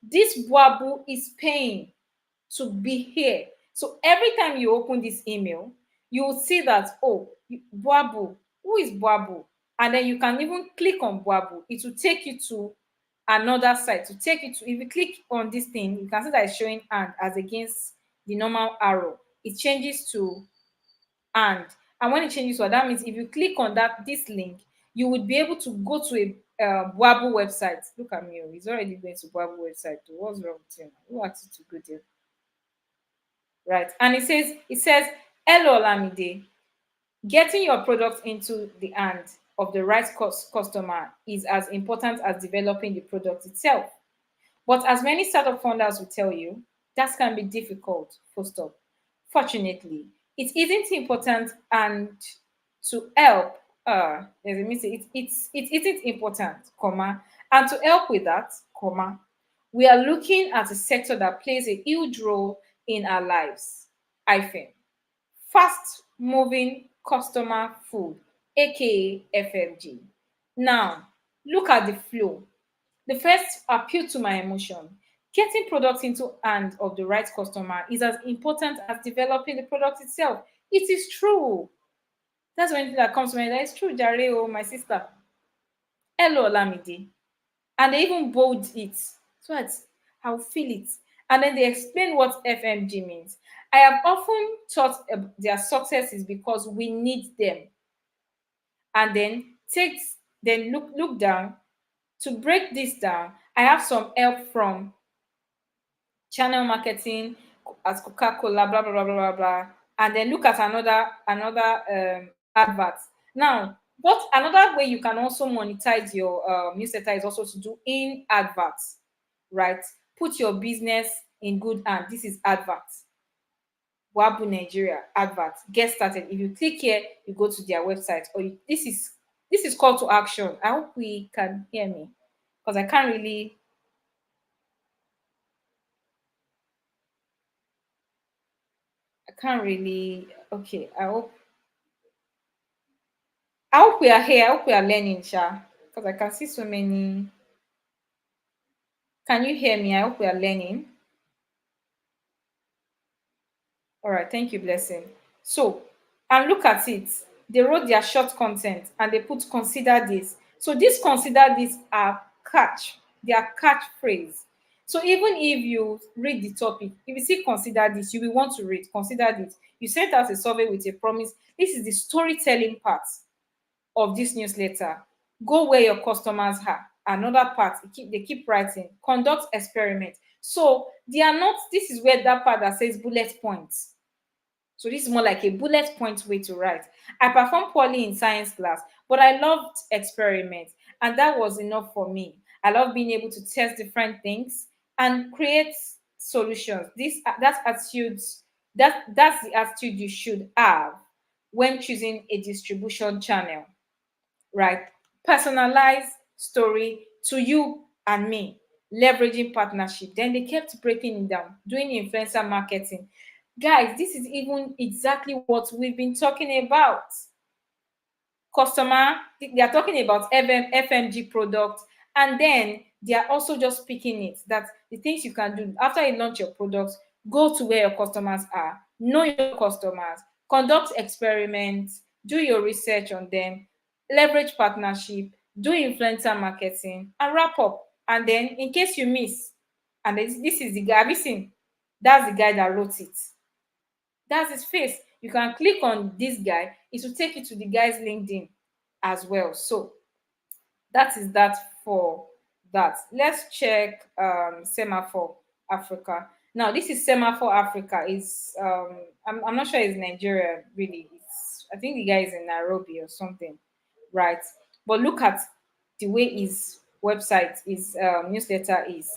This Wabu is paying to be here. So every time you open this email, you will see that, oh, Wabu, who is Wabu? And then you can even click on Wabu. It will take you to another site, to take you to, if you click on this thing, you can see that it's showing and as against the normal arrow. It changes to and when it changes to, that means if you click on this link, you would be able to go to a Wabu website. Look at me, oh, he's already going to Wabu website. What's wrong with him? Who asked you to go there? Right, and it says hello Olamide, getting your product into the hand of the right customer is as important as developing the product itself. But as many startup founders will tell you, that can be difficult, full stop. Fortunately, it isn't important, and to help, there's a mistake, it isn't important, comma, and to help with that, comma, we are looking at a sector that plays a huge role in our lives, hyphen, fast moving customer food, aka FMG. Now, look at the flow. The first, appeal to my emotion. Getting products into hand of the right customer is as important as developing the product itself. It is true. That's one thing that comes to mind. That is true, Jare, oh, my sister. Hello, Olamide. And they even bold it. So that I'll feel it. And then they explain what FMG means. I have often thought their success is because we need them. And then takes then look down. To break this down, I have some help from channel marketing at Coca-Cola, blah blah blah blah blah blah. And then look at another advert. Now, what another way you can also monetize your newsletter is also to do in adverts, right? Put your business in good hand. This is adverts. Wabu Nigeria advert. Get started. If you click here, you go to their website, or this is call to action. I hope we can hear me because I can't really. Okay, I hope we are here. I hope we are learning, Sha, because I can see so many. Can you hear me? I hope we are learning. All right, thank you, Blessing. So, and look at it. They wrote their short content and they put consider this. So, this consider this are catch, they are catchphrase. So, even if you read the topic, if you see consider this, you will want to read consider this. You sent out a survey with a promise. This is the storytelling part of this newsletter. Go where your customers are. Another part, they keep writing. Conduct experiment. So they are not. This is where that part that says bullet points. So this is more like a bullet point way to write. I performed poorly in science class, but I loved experiments, and that was enough for me. I love being able to test different things and create solutions. This that's attitudes that's the attitude you should have when choosing a distribution channel, right? Personalized story to you and me, leveraging partnership. Then they kept breaking it down, doing influencer marketing. Guys, this is even exactly what we've been talking about. Customer, they are talking about FMG products, and then they are also just picking it that the things you can do after you launch your products, go to where your customers are, know your customers, conduct experiments, do your research on them, leverage partnership, do influencer marketing, and wrap up. And then in case you miss, and this is the guy, have you seen? That's the guy that wrote it. That's his face. You can click on this guy, it will take you to the guy's LinkedIn as well. So that is that for that. Let's check Semaphore Africa. Now, this is Semaphore Africa. Is I'm not sure it's Nigeria really. I think the guy is in Nairobi or something, right? But look at the way his website, his newsletter is.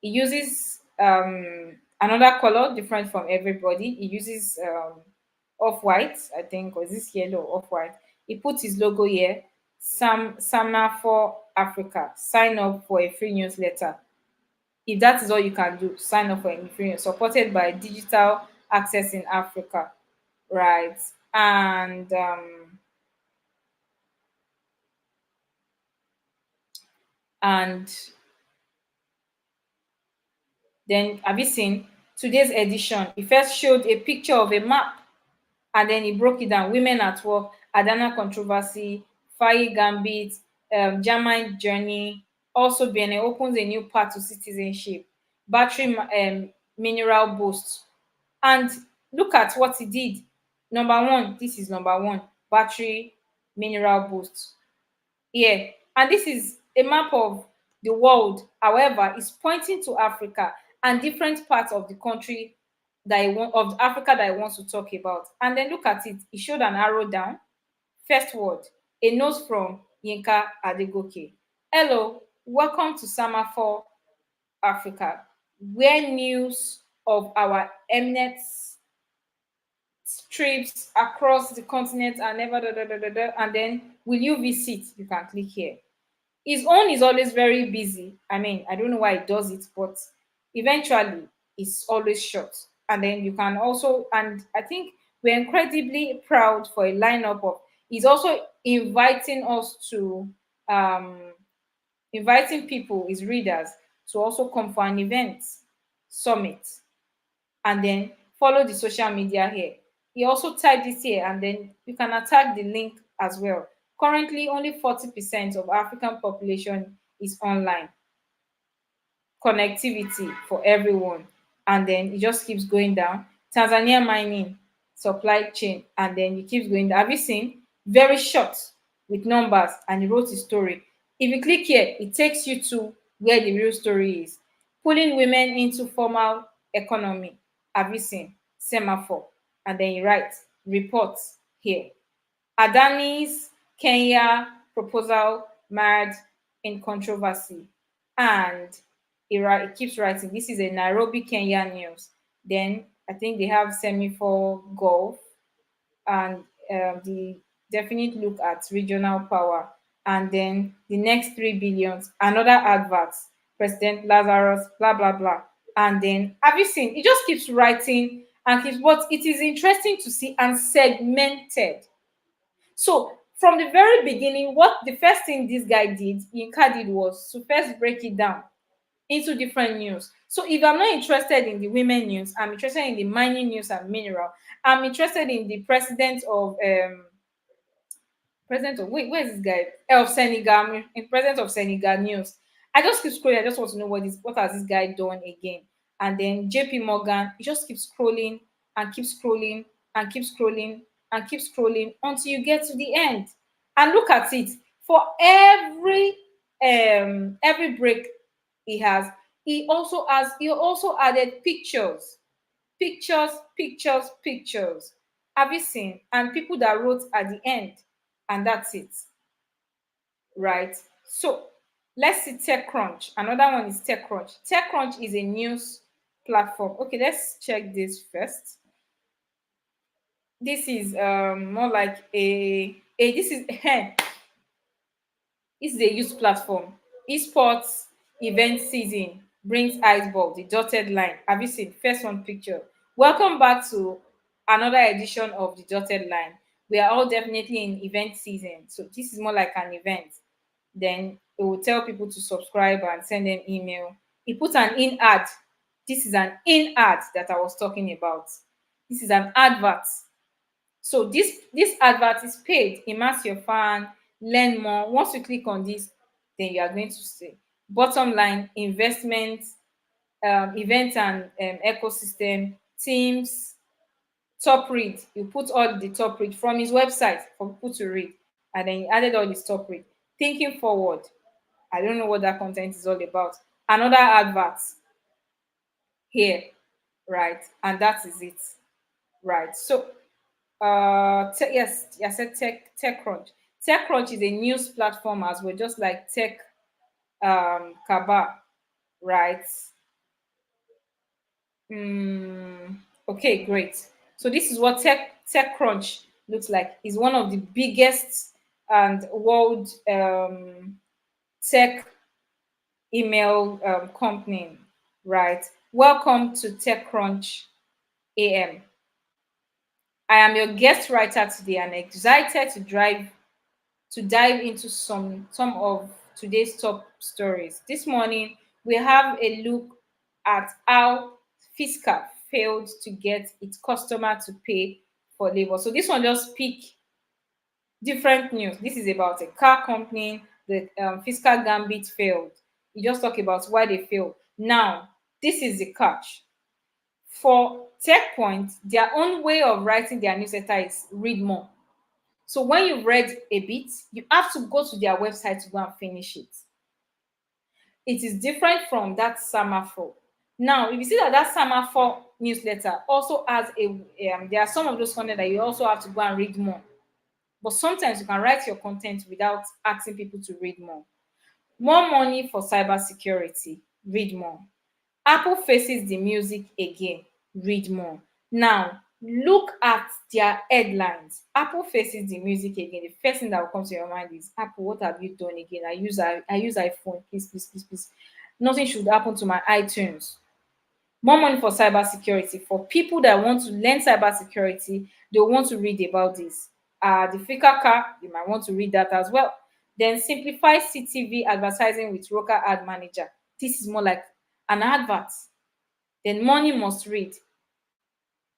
He uses another color different from everybody. He uses off white, I think, or is this yellow off white? He puts his logo here. Samna for Africa. Sign up for a free newsletter. If that is all you can do, sign up for a free supported by Digital Access in Africa, right? And then have you seen today's edition? He first showed a picture of a map and then he broke it down. Women at work, Adana controversy, Faye Gambit, German journey. Also, Benin opens a new path to citizenship. Battery mineral boost. And look at what he did. Number one, this is number one. Battery mineral boost. Yeah, and this is a map of the world. However, it's pointing to Africa and different parts of the country that I want of Africa that I want to talk about. And then look at it. It showed an arrow down. First word, a note from Yinka Adegoke. Hello, welcome to Semaphore Africa, where news of our eminent trips across the continent and never da, da, da, da, da, and then will you visit? You can click here. His own is always very busy. I mean, I don't know why he does it, but eventually it's always short. And then you can also, and I think we're incredibly proud for a lineup of. He's also inviting us to, inviting people, his readers, to also come for an event summit, and then follow the social media here. He also typed this here, and then you can attack the link as well. Currently, only 40% of African population is online. connectivity for everyone. And then it just keeps going down. Tanzania mining, supply chain, and then it keeps going down. Have you seen? Very short with numbers, and he wrote his story. If you click here, it takes you to where the real story is. Pulling women into formal economy. Have you seen? Semaphore. And then you write reports here. Adani's Kenya proposal marred in controversy. And it keeps writing, this is a Nairobi, Kenya news. Then I think they have semi-for Gulf and the definite look at regional power. And then the next 3 billions, another advert, President Lazarus, blah, blah, blah. And then, have you seen? It just keeps writing and keeps, but it is interesting to see and segmented. So from the very beginning, what the first thing this guy did, Inca did, was to first break it down into different news. So if I'm not interested in the women news, I'm interested in the mining news and mineral. I'm interested in the president of wait, where's this guy? Of Senegal, in president of Senegal news. I just keep scrolling. I just want to know what has this guy done again. And then JP Morgan, you just keep scrolling and keep scrolling and keep scrolling and keep scrolling until you get to the end. And look at it. For every break he has, he also added pictures, pictures, pictures, pictures. Have you seen? And people that wrote at the end, and that's it, right? So let's see TechCrunch. Another one is TechCrunch. TechCrunch is a news platform. Okay, let's check this first. This is more like a this is this is a youth platform. Esports event season brings iceball, the dotted line. Have you seen? First one picture. Welcome back to another edition of the dotted line. We are all definitely in event season. So this is more like an event. Then it will tell people to subscribe and send them email. He put an in ad. This is an in ad that I was talking about. This is an advert. So this advert is paid. Immerse your fan, learn more. Once you click on this, then you are going to see. Bottom line, investment, event and ecosystem, teams, top read. You put all the top read from his website for people to read, and then you added all this top read. Thinking forward. I don't know what that content is all about. Another advert here, right? And that is it, right? So yes, I said TechCrunch. TechCrunch is a news platform as well, just like Tech Kaba, right? Okay, great. So this is what TechCrunch looks like. It's one of the biggest and world tech email company, right? Welcome to TechCrunch AM. I am your guest writer today and excited to dive into some of today's top stories. This morning, we have a look at how Fisker failed to get its customer to pay for labor. So this one just pick different news. This is about a car company. The Fisker Gambit failed. You just talk about why they failed. Now, this is the catch. For TechPoint, their own way of writing their newsletter is read more. So when you've read a bit, you have to go to their website to go and finish it. It is different from that Semaphore. Now, if you see that Semaphore newsletter also has there are some of those content that you also have to go and read more. But sometimes you can write your content without asking people to read more. More money for cybersecurity, read more. Apple faces the music again, read more. Now, look at their headlines. Apple faces the music again. The first thing that will come to your mind is, Apple, what have you done again? I use iPhone. Please, please, please, please. Nothing should happen to my iTunes. More money for cybersecurity. For people that want to learn cybersecurity, they want to read about this. The Flickr car, you might want to read that as well. Then simplify CTV advertising with Roka Ad Manager. This is more like an advert. Then money must read.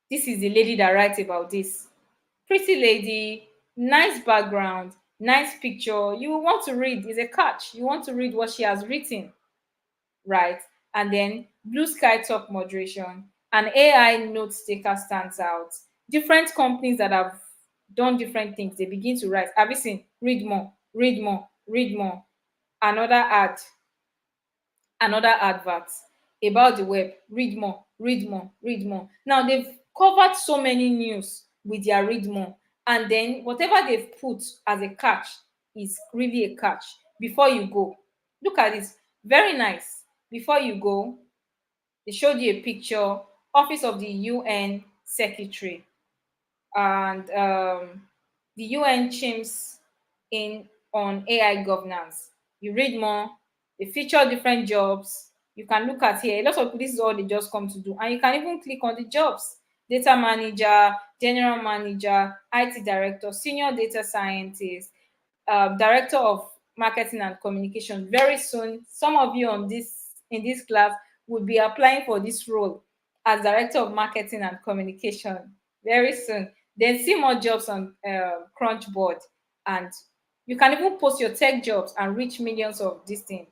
This is the lady that writes about this. Pretty lady, nice background, nice picture. You want to read. It's a catch. You want to read what she has written, right? and then Blue Sky Talk moderation, and AI note taker stands out. Different companies that have done different things, they begin to write. Have you seen? Read more, read more, read more. Another ad, another advert about the web. Read more, read more, read more. Now they've covered so many news with their read more, and then whatever they've put as a catch is really a catch. Before you go, look at this, very nice. Before you go, they showed you a picture, office of the UN secretary, and the UN chimps in on AI governance. You read more, they feature different jobs. You can look at here. A lot of people, this is all they just come to do. And you can even click on the jobs. Data manager, general manager, IT director, senior data scientist, director of marketing and communication. Very soon, some of you on this in this class will be applying for this role as director of marketing and communication very soon. Then see more jobs on Crunchboard, and you can even post your tech jobs and reach millions of this thing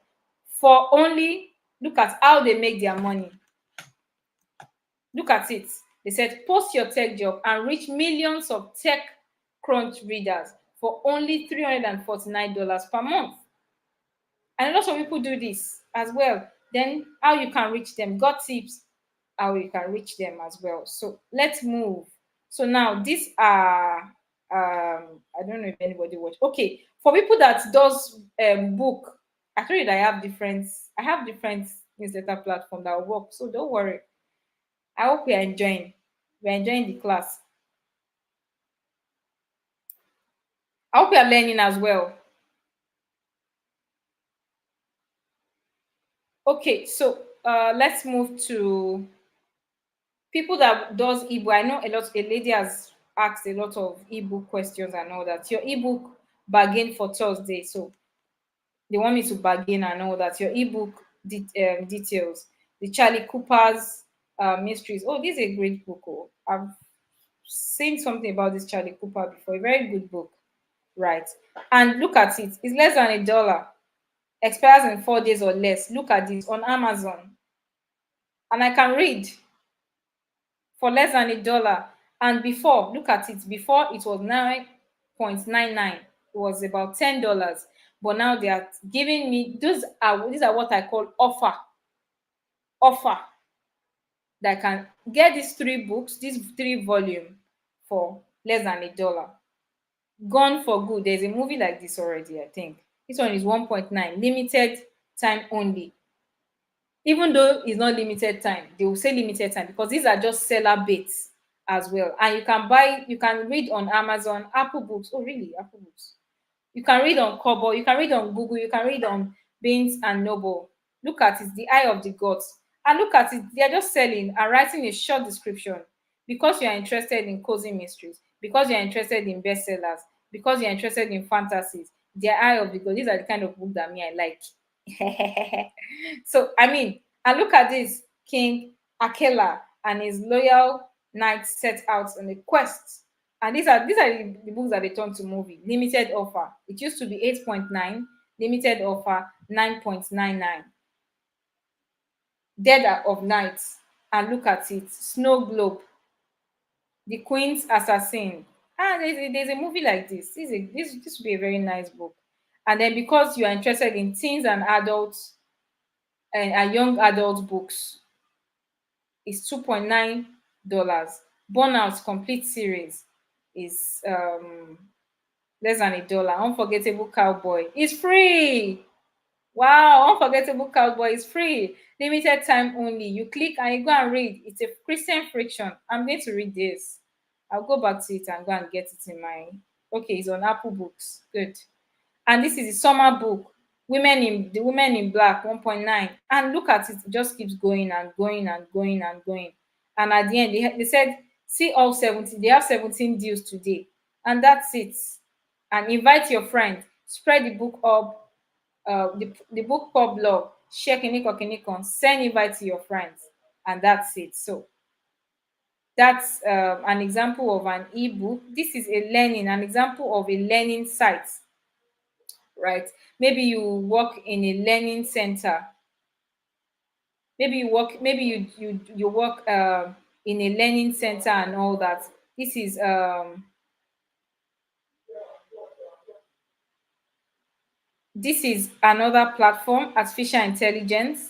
for only, look at how they make their money. Look at it. They said post your tech job and reach millions of tech crunch readers for only $349 per month. And lots of people do this as well. Then how you can reach them, got tips how you can reach them as well. So let's move. So now these are I don't know if anybody watch. Okay, for people that does book, I told you that I have different newsletter platform that work. So don't worry. I hope we are enjoying. We're enjoying the class. I hope you are learning as well. Okay, so let's move to people that does ebook. I know a lady has asked a lot of ebook questions and all that. Your ebook bargain for Thursday, so they want me to bargain and all that. Your ebook details, the Charlie Cooper's mysteries. Oh, this is a great book. Oh, I've seen something about this Charlie Cooper before. A very good book, right? And look at it. It's less than $1. Expires in 4 days or less. Look at this on Amazon, and I can read for less than $1. And before, look at it, before it was 9.99, it was about $10. But now they are giving me these are what I call offer that I can get these three books, these three volume for less than $1. Gone for good. There's a movie like this already, I think. This one is 1.9, limited time only. Even though it's not limited time, they will say limited time because these are just seller baits as well. And you can read on Amazon, Apple Books. Oh, really? Apple Books. You can read on Kobo, you can read on Google, you can read on Baines and Noble. Look at it, the eye of the gods. And look at it, they are just selling and writing a short description because you are interested in cozy mysteries, because you are interested in bestsellers, because you are interested in fantasies. The eye of the god. These are the kind of book that me I like. So I mean, and look at this, King Akela and his loyal knights set out on a quest. And these are the books that they turn to movie. Limited offer. It used to be 8.9, limited offer 9.99. Dead of Night. And look at it. Snow Globe. The Queen's Assassin. There's a movie like this. This would be a very nice book. And then because you are interested in teens and adults and young adult books, it's $2.9. Burnout complete series is less than $1. Unforgettable Cowboy is free. Wow, Unforgettable Cowboy is free. Limited time only. You click and you go and read. It's a Christian friction. I'm going to read this. I'll go back to it and go and get it in my. Okay, it's on Apple Books. Good. And this is a summer book. Women in Black 1.9. And look at it, it just keeps going and going and going and going. And at the end, they said, see all 70. They have 17 deals today. And that's it. And invite your friend. Spread the book up, the book pub blog, share kinikon, send invite to your friends. And that's it. So that's an example of an ebook. This is an example of a learning site, right? Maybe you work in a learning center Maybe you work, maybe you work in a learning center and all that. This is this is another platform, artificial intelligence.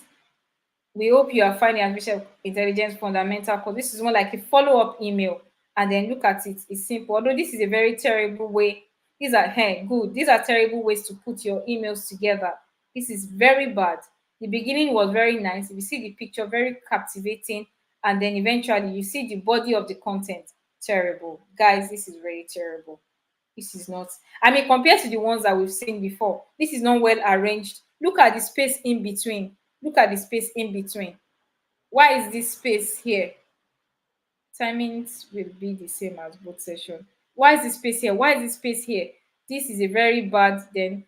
We hope you are finding artificial intelligence fundamental course. This is more like a follow-up email, and then look at it. It's simple. Although this is a very terrible way. These are hey, good. These are terrible ways to put your emails together. This is very bad. The beginning was very nice. If you see the picture, very captivating, and then eventually you see the body of the content. Terrible. Guys, this is very terrible. This is not, I mean, compared to the ones that we've seen before, this is not well arranged. Look at the space in between. Look at the space in between. Why is this space here? Timings will be the same as both session. Why is the space here? Why is the space here? This is a very bad. Then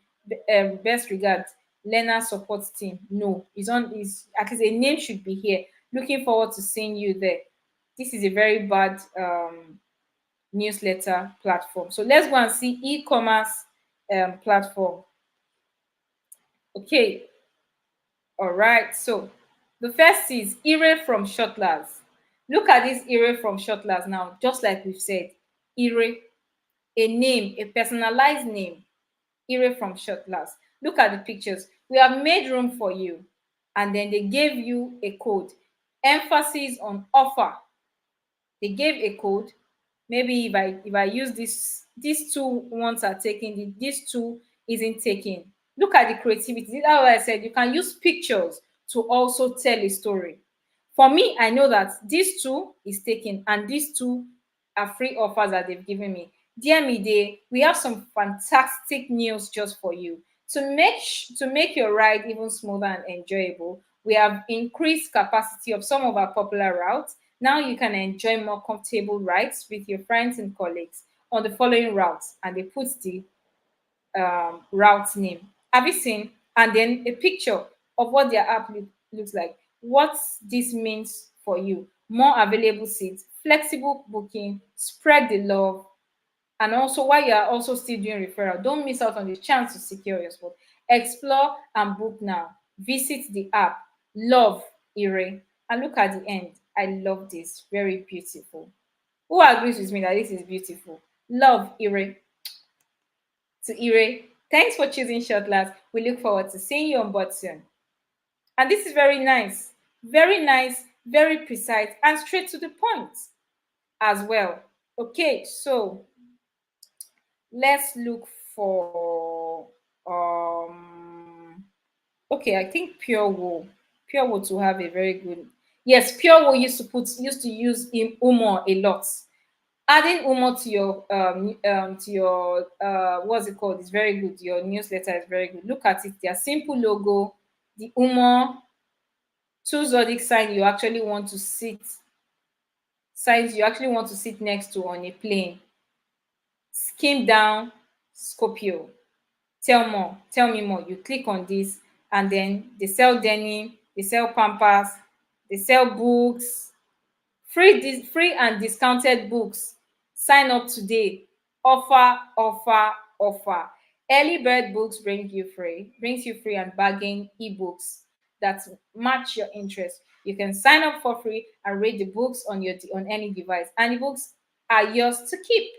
best regards, learner support team. No, it's on, is at least a name should be here. Looking forward to seeing you there. This is a very bad newsletter platform. So let's go and see e-commerce platform. Okay, all right. So the first is Ire from Shotlers. Look at this Ire from Shotlers now, just like we've said. Ire, a name, a personalized name. Ire from Shotlers. Look at the pictures. We have made room for you. And then they gave you a code. Emphasis on offer. They gave a code. Maybe if I use this, these two ones are taking, these two isn't taking. Look at the creativity. That's why I said you can use pictures to also tell a story. For me, I know that these two is taken and these two are free offers that they've given me. Dear me, we have some fantastic news just for you. To make your ride even smoother and enjoyable, we have increased capacity of some of our popular routes. Now you can enjoy more comfortable rides with your friends and colleagues on the following routes, and they put the route name. Have you seen? And then a picture of what their app looks like. What this means for you. More available seats, flexible booking, spread the love, and also while you are also still doing referral, don't miss out on the chance to secure your spot. Explore and book now. Visit the app. Love Ire. And look at the end. I love this. Very beautiful. Who agrees with me that this is beautiful? Love Ire. To Ire. Thanks for choosing Shotlast. We look forward to seeing you on board soon. And this is very nice. Very nice, very precise, and straight to the point as well. Okay, so let's look for okay, I think pure wool. Pure wool to have a very good, yes, pure wool used to use in umo a lot. Adding umo to your what's it called is very good. Your newsletter is very good. Look at it, their simple logo, the umo, two zodiac signs you actually want to sit next to on a plane. Skim down, Scorpio. Tell me more. You click on this, and then they sell denim, they sell pampers, they sell books, free and discounted books. Sign up today. Offer, offer, offer. Early bird books brings you free and bargain ebooks that match your interest. You can sign up for free and read the books on any device, and the books are yours to keep.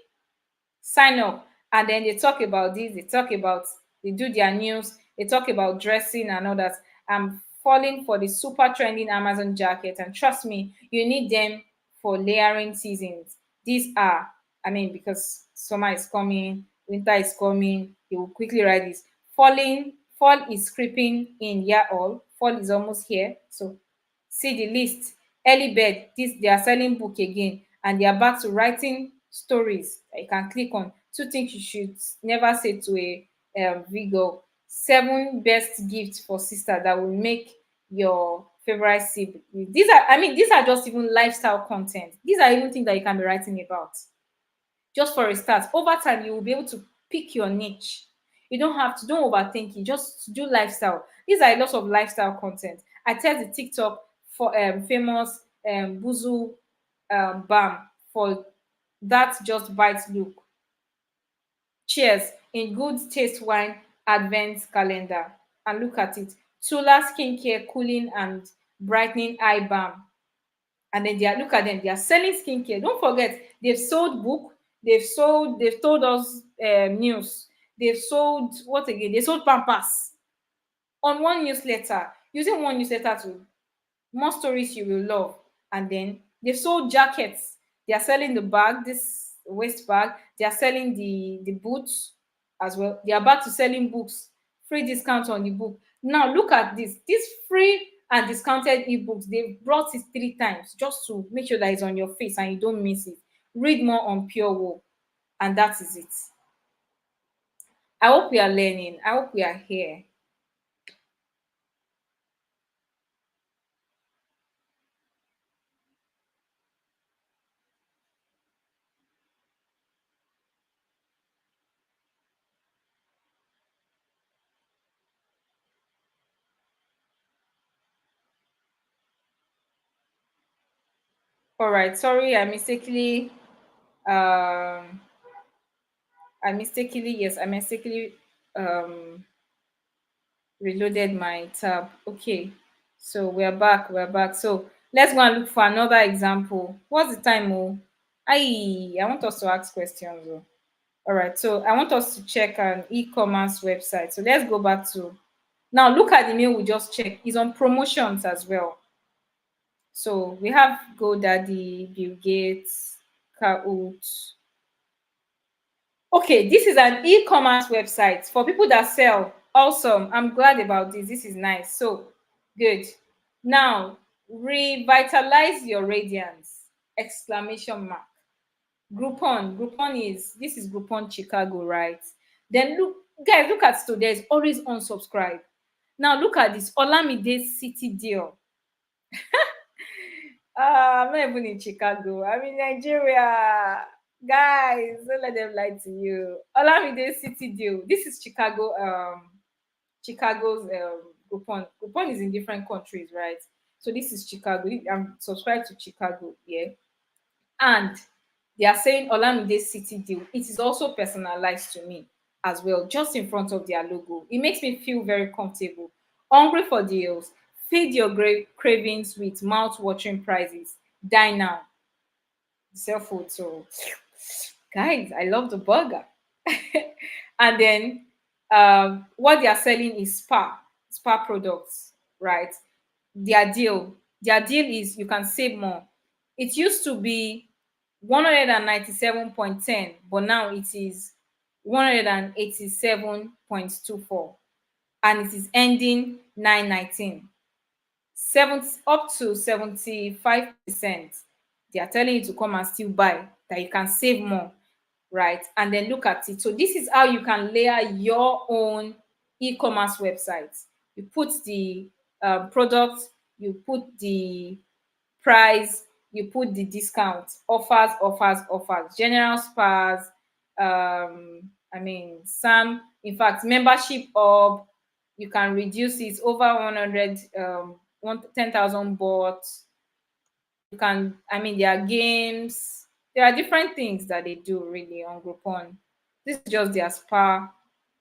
Sign up, and then they talk about this, they do their news, they talk about dressing and all that. I'm falling for the super trending Amazon jacket, and trust me, you need them for layering seasons. These are, I mean, because summer is coming, winter is coming, you will quickly write this. Fall is creeping in, yeah, all fall is almost here. So see the list. Early bird, this they are selling book again, and they are back to writing stories that you can click on. Two things you should never say to a Vigo. Seven best gifts for sister that will make your favorite sibling. These are, I mean, these are just even lifestyle content. These are even things that you can be writing about. Just for a start, over time you will be able to pick your niche. You don't overthink it, just do lifestyle. These are a lot of lifestyle content. I test the TikTok for famous buzu bam for that just bites look. Cheers in good taste wine advent calendar, and look at it. Tula skincare cooling and brightening eye balm. And then they are, look at them, they are selling skincare. Don't forget, they've sold book, they've told us news, they've sold what again? They sold pampers on one newsletter, using one newsletter to more stories you will love. And then they sold jackets. They are selling the bag, this waist bag. They are selling the boots as well. They are back to selling books, free discount on the book. Now look at this. This free and discounted ebooks, they've brought it 3 times just to make sure that it's on your face and you don't miss it. Read more on Pure Wool, and that is it. I hope we are learning. I hope we are here. All right. Sorry, um I mistakenly um reloaded my tab. Okay. So we're back. So let's go and look for another example. What's the time? Oh, I want us to ask questions. Oh. All right. So I want us to check an e-commerce website. So let's go back to now. Look at the mail we just checked. It's on promotions as well. So we have GoDaddy, Bill Gates, Kahoot. Okay, this is an e-commerce website for people that sell. Awesome. I'm glad about this. This is nice. So good. Now, revitalize your radiance. Exclamation mark. Groupon. This is Groupon Chicago, right? Then look, guys, look at still. There's always unsubscribe. Now look at this Olamide City deal. I'm not even in Chicago. I'm in Nigeria. Guys, don't let them lie to you. Olamide City deal. This is Chicago. Chicago's Groupon. Groupon is in different countries, right? So this is Chicago. I'm subscribed to Chicago, yeah. And they are saying Olamide City deal. It is also personalized to me as well, just in front of their logo. It makes me feel very comfortable. Hungry for deals? Feed your cravings with mouth-watering prices. Dine now. Sell food. So, guys, I love the burger. And then what they are selling is spa products, right? Their deal is you can save more. It used to be 197.10, but now it is 187.24, and it is ending 919. 70 up to 75%. They are telling you to come and still buy, that you can save more, right? And then look at it. So this is how you can layer your own e-commerce website. You put the product, you put the price, you put the discount, offers, general spas, I mean, some, in fact, membership hub, you can reduce it over 100, 10,000 bots. You can, I mean, there are games, there are different things that they do really on Groupon. This is just their spa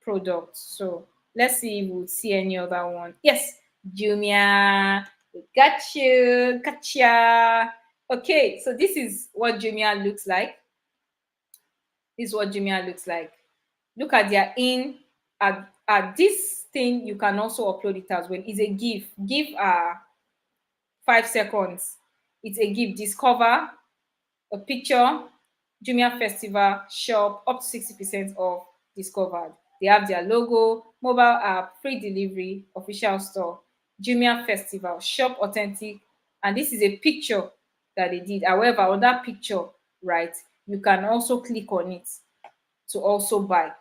product. So let's see if we'll see any other one. Yes, Jumia, we got you, gotcha. Okay, so this is what Jumia looks like. This is what Jumia looks like. Look at their in at this thing. You can also upload it as well. It's a GIF. GIF 5 seconds. It's a GIF. Discover a picture, Jumia Festival shop up to 60% off discovered. They have their logo, mobile app, free delivery, official store, Jumia Festival, shop authentic. And this is a picture that they did. However, on that picture, right, you can also click on it to also buy,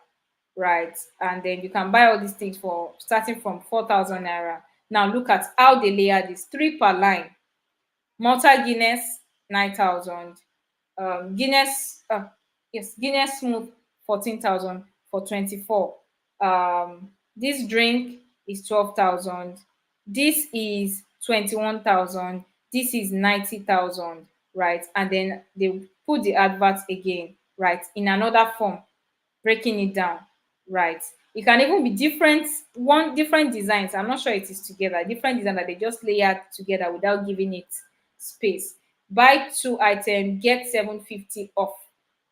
right? And then you can buy all these things for starting from 4,000 naira. Now look at how they layer this, 3 per line. Malta Guinness 9,000. Guinness, yes, Guinness Smooth 14,000 for 24. This drink is 12,000. This is 21,000. This is 90,000, right? And then they put the adverts again, right, in another form, breaking it down, right? It can even be different, one different designs. I'm not sure it is together. Different design that they just layered together without giving it space. Buy two item, get 750 off.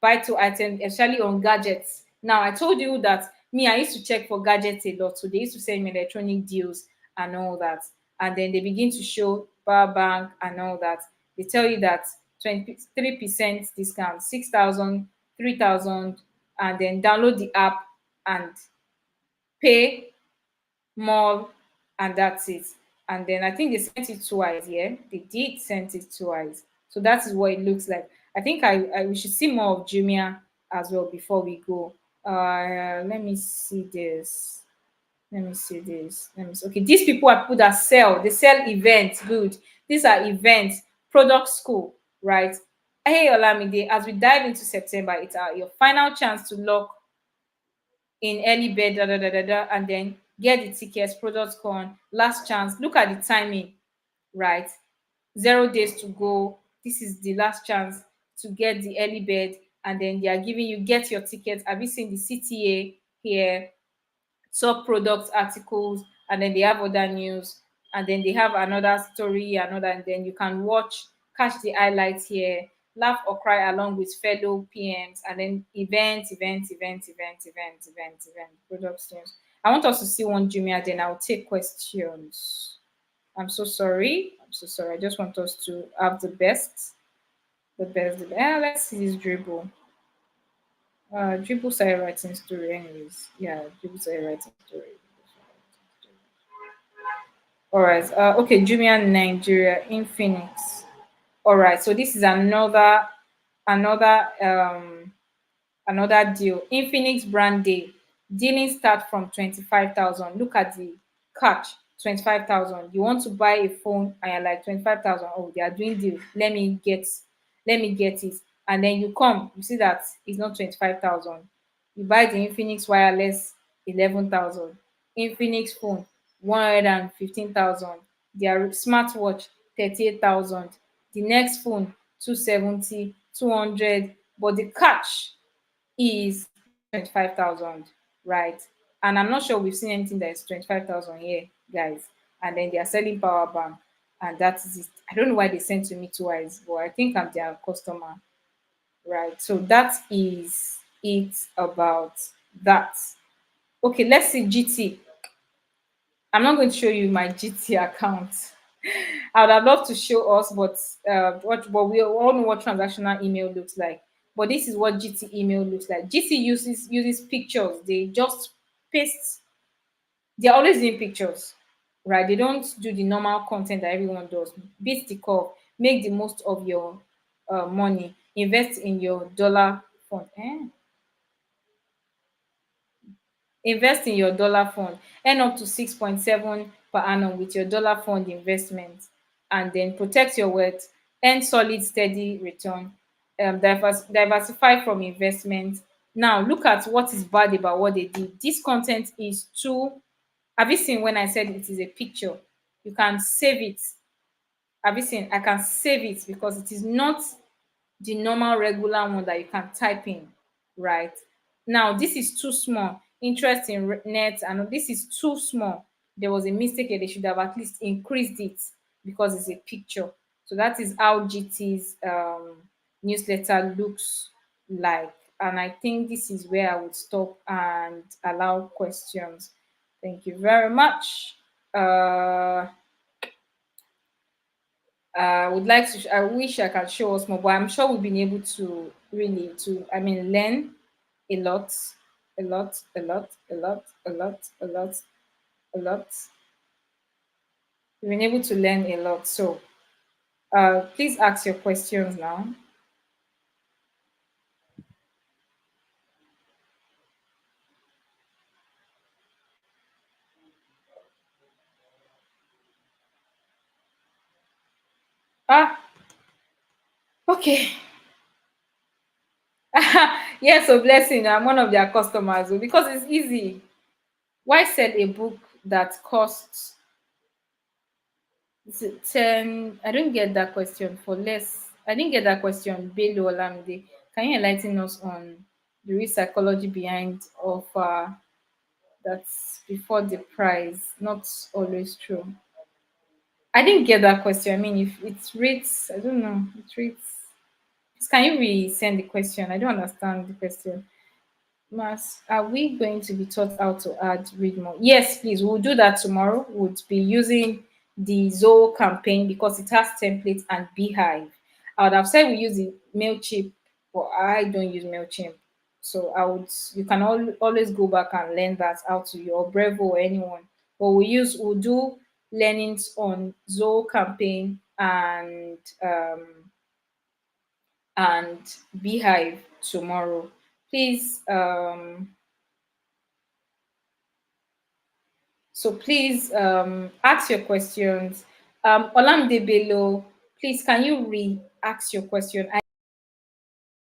Buy two items, especially on gadgets. Now I told you that me, I used to check for gadgets a lot. So they used to send me electronic deals and all that. And then they begin to show power bank and all that. They tell you that 23% discount, 6,000, 3,000, and then download the app and pay more, and that's it. And then I think they sent it twice. Yeah, they did send it twice. So that is what it looks like. I think I we should see more of Jumia as well before we go. Let me see this. Let me see this. Let me see. Okay, these people are people that sell. They sell events. Good. These are events, product school, right? Hey Olamide, as we dive into September, it's your final chance to lock in early bed, and then get the tickets, products gone, last chance. Look at the timing, right? 0 days to go. This is the last chance to get the early bed, and then they are giving you get your tickets. Have you seen the CTA here? Top product articles, and then they have other news, and then they have another story, another, and then you can watch, catch the highlights here, laugh or cry along with fellow PMs, and then event, products news. I want us to see one Jumia, then I'll take questions. I'm so sorry. I'm so sorry. I just want us to have the best. The best. The best. Let's see this dribble. Dribble started writing story anyways. Yeah, dribble started writing story. All right. Okay, Jumia Nigeria in Phoenix. All right. So this is another another deal. Infinix brand day. Dealing start from 25,000. Look at the catch. 25,000. You want to buy a phone and you're like 25,000. Oh, they are doing deal. Let me get it. And then you come, you see that it's not 25,000. You buy the Infinix wireless 11,000. Infinix phone 115,000. Their smartwatch 38,000. The next phone 270, 200. But the catch is 25,000, right? And I'm not sure we've seen anything that is 25,000 here, guys. And then they are selling power bank, and that is it. I don't know why they sent to me twice, but I think I'm their customer, right? So that is it about that. Okay, let's see GT. I'm not going to show you my GT account. I would have loved to show us, but we all know what transactional email looks like. But this is what GT email looks like. GT uses pictures. They just paste. They're always doing pictures, right? They don't do the normal content that everyone does. Beat the curve. Make the most of your money. Invest in your dollar fund. Invest in your dollar fund. Earn up to 6.7 per annum with your dollar fund investment, and then protect your wealth. Earn solid, steady return. Diversify from investment. Now, look at what is bad about what they did. This content is too. Have you seen when I said it is a picture? You can save it. Have you seen? I can save it because it is not the normal regular one that you can type in, right? Now, this is too small. Interest in net, and this is too small. There was a mistake here. They should have at least increased it because it's a picture. So that is how GT's newsletter looks like. And I think this is where I would stop and allow questions. Thank you very much. I would like to. I wish I could show us more, but I'm sure we've been able to really to. I mean, learn a lot, a lot, a lot, a lot, a lot, a lot, a lot. We've been able to learn a lot. So, please ask your questions now. Ah, okay. Yes, so blessing. I'm one of their customers because it's easy. Why sell a book that costs is it 10? I don't get that question for less. I didn't get that question. Bello Olamide. Can you enlighten us on the real psychology behind offer That's before the price. Not always true. I didn't get that question. I mean, if it reads, I don't know. It reads. Can you resend the question? I don't understand the question. Mas, are we going to be taught how to add read more? Yes, please. We'll do that tomorrow. We'll be using the Zoho campaign because it has templates and Beehive. I would have said we use the Mailchimp, but I don't use Mailchimp. So I would. You can always go back and learn that out to your Brevo or anyone. But we'll do learnings on Zoho campaign and Beehive tomorrow. Please, please ask your questions. Olamide Bello, please can you re-ask your question? I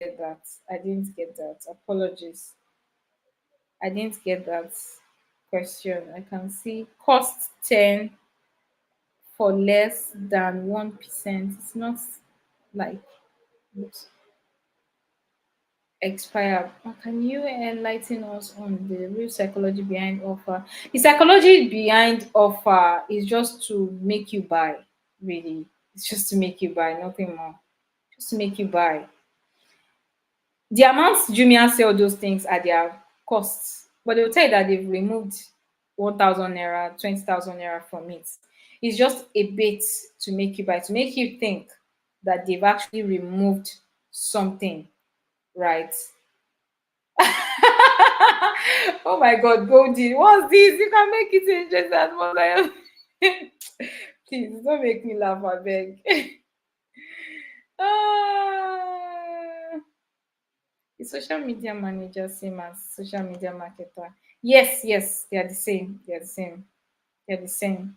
didn't get that. I didn't get that. Apologies. I didn't get that question. I can see cost 10 for less than 1%. It's not like expire. Can you enlighten us on the real psychology behind offer? The psychology behind offer is just to make you buy, really. It's just to make you buy, nothing more. Just to make you buy. The amounts Jumia sell those things are their costs, but they'll tell you that they've removed 1,000 naira, 20,000 naira from it. It's just a bit to make you buy, to make you think that they've actually removed something, right? Oh my god, Goldie, what's this? You can make it interesting as much as I am. Please don't make me laugh, I beg. Ah, the social media manager same as social media marketer. Yes, yes, they are the same. They are the same. They're the same.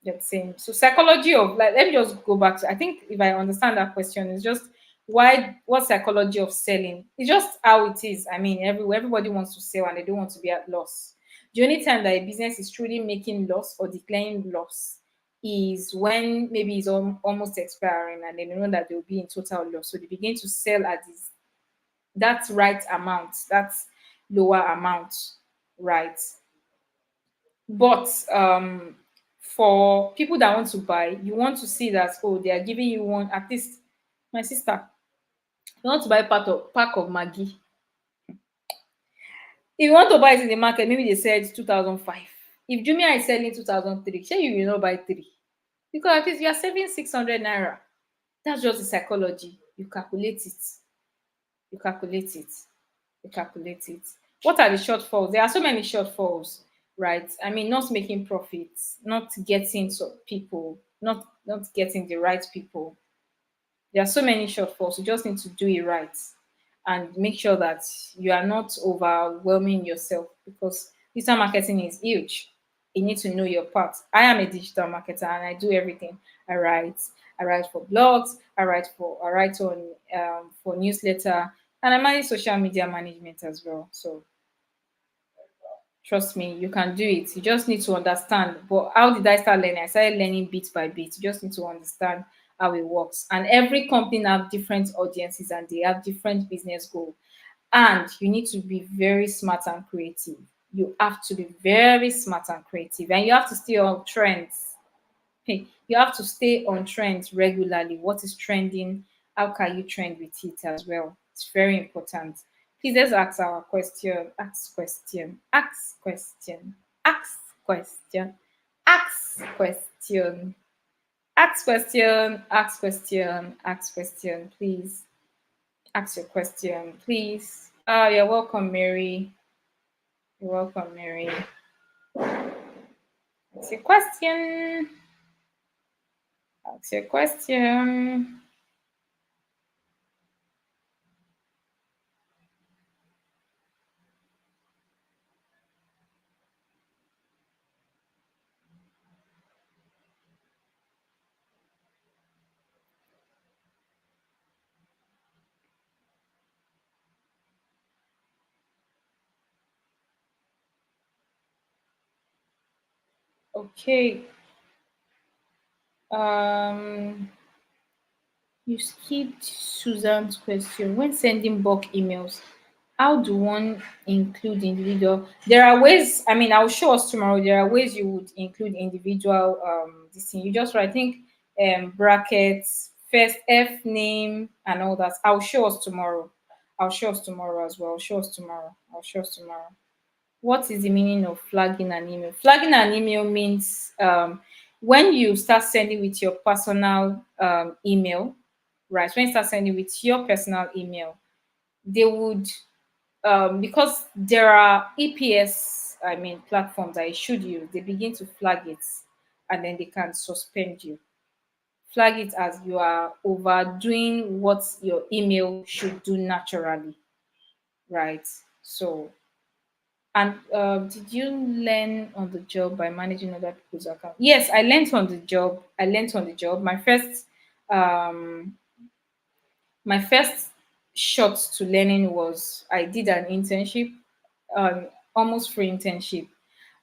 They're the same. So psychology of like let me just go back to I think if I understand that question, it's just why what psychology of selling? It's just how it is. I mean, everybody wants to sell and they don't want to be at loss. The only time that a business is truly making loss or declaring loss is when maybe it's almost expiring and they know that they'll be in total loss. So they begin to sell at this that's right amount, that's lower amount, right? But for people that want to buy, you want to see that oh, they are giving you one at least. My sister, you want to buy part of pack of Maggie. If you want to buy it in the market, maybe they said 2005. If Jumia is selling 2003, say you will not buy three because at least you are saving 600 naira. That's just the psychology. You calculate it. You calculate it. You calculate it. What are the shortfalls? There are so many shortfalls, right? I mean, not making profits, not getting people, not getting the right people. There are so many shortfalls. You just need to do it right and make sure that you are not overwhelming yourself because digital marketing is huge. You need to know your part. I am a digital marketer and I do everything. I write, I write for blogs, I write on for newsletter, and I manage social media management as well. So trust me, you can do it. You just need to understand. But how did I start learning? I started learning bit by bit. You just need to understand how it works. And every company have different audiences and they have different business goals. And you need to be very smart and creative. You have to be very smart and creative. And you have to stay on trends. Hey, you have to stay on trends regularly. What is trending? How can you trend with it as well? It's very important. Please let's ask our question. Ask question. Ask question. Ask question. Ask question. Ask question. Ask question. Ask question. Please ask your question. Please. Oh, you're welcome, Mary. You're welcome, Mary. Ask your question. Ask your question. Okay. Um, you skipped Susan's question. When sending bulk emails, How do one include individual? There are ways. I mean, I'll show us tomorrow. There are ways you would include individual. This thing you just write. I think brackets, first F name, and all that. I'll show us tomorrow. I'll show us tomorrow as well. I'll show us tomorrow. I'll show us tomorrow. What is the meaning of flagging an email? Flagging an email means when you start sending with your personal email, right? When you start sending with your personal email, they would because there are EPS, I mean, platforms that you should use, they begin to flag it and then they can suspend you. Flag it as you are overdoing what your email should do naturally, right? So, and did you learn on the job by managing other people's account? Yes, I learned on the job. I learned on the job. Um, my first shot to learning was I did an internship, almost free internship,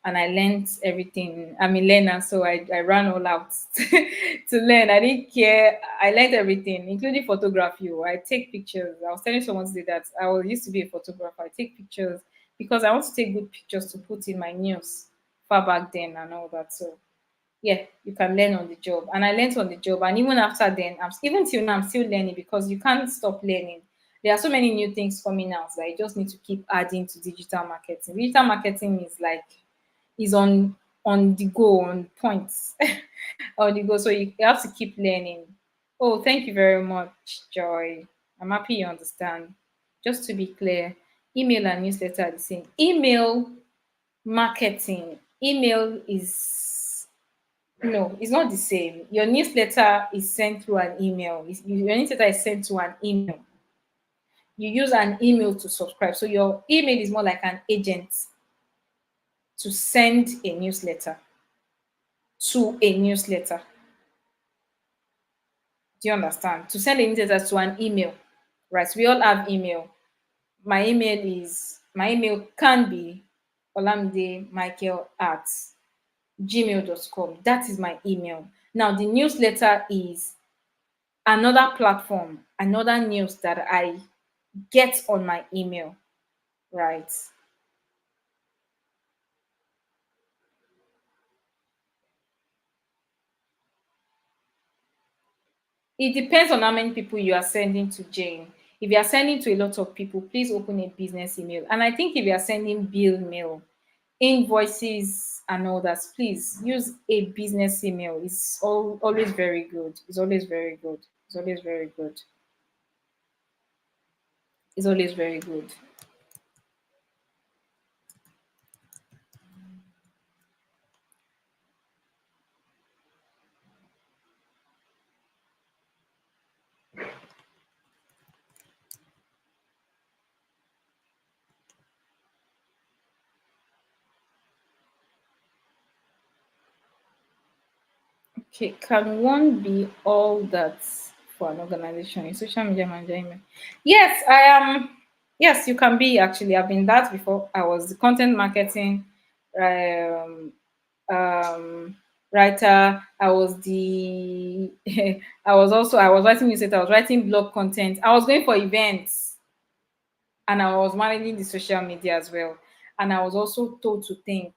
and I learned everything. I'm a learner, so I ran all out to learn. I didn't care. I learned everything, including photography. Oh. I take pictures. I was telling someone today that used to be a photographer. I take pictures because I want to take good pictures to put in my news far back then and all that. So yeah, you can learn on the job. And I learned on the job. And even after then, even till now, I'm still learning because you can't stop learning. There are so many new things coming out that you just need to keep adding to digital marketing. Digital marketing is like is on the go, on points, on the go. So you have to keep learning. Oh, thank you very much, Joy. I'm happy you understand. Just to be clear, email and newsletter are the same. Email marketing, email is no, it's not the same. Your newsletter is sent through an email. Your newsletter is sent to an email. You use an email to subscribe. So your email is more like an agent to send a newsletter to a newsletter. Do you understand? To send a newsletter to an email, right? We all have email. My email can be Olamide Michael at gmail.com. That is my email. Now the newsletter is another platform, another news that I get on my email, right? It depends on how many people you are sending to, Jane. If you are sending to a lot of people, please open a business email. And I think if you are sending bill mail, invoices and all that, please use a business email. It's always very good. It's always very good. It's always very good. It's always very good. Okay, can one be all that for an organization in social media management? Yes, I am. Yes, you can be actually. I've been that before. I was the content marketing um, um, writer. I was the. I was writing newsletter. I was writing blog content. I was going for events, and I was managing the social media as well. And I was also told to think.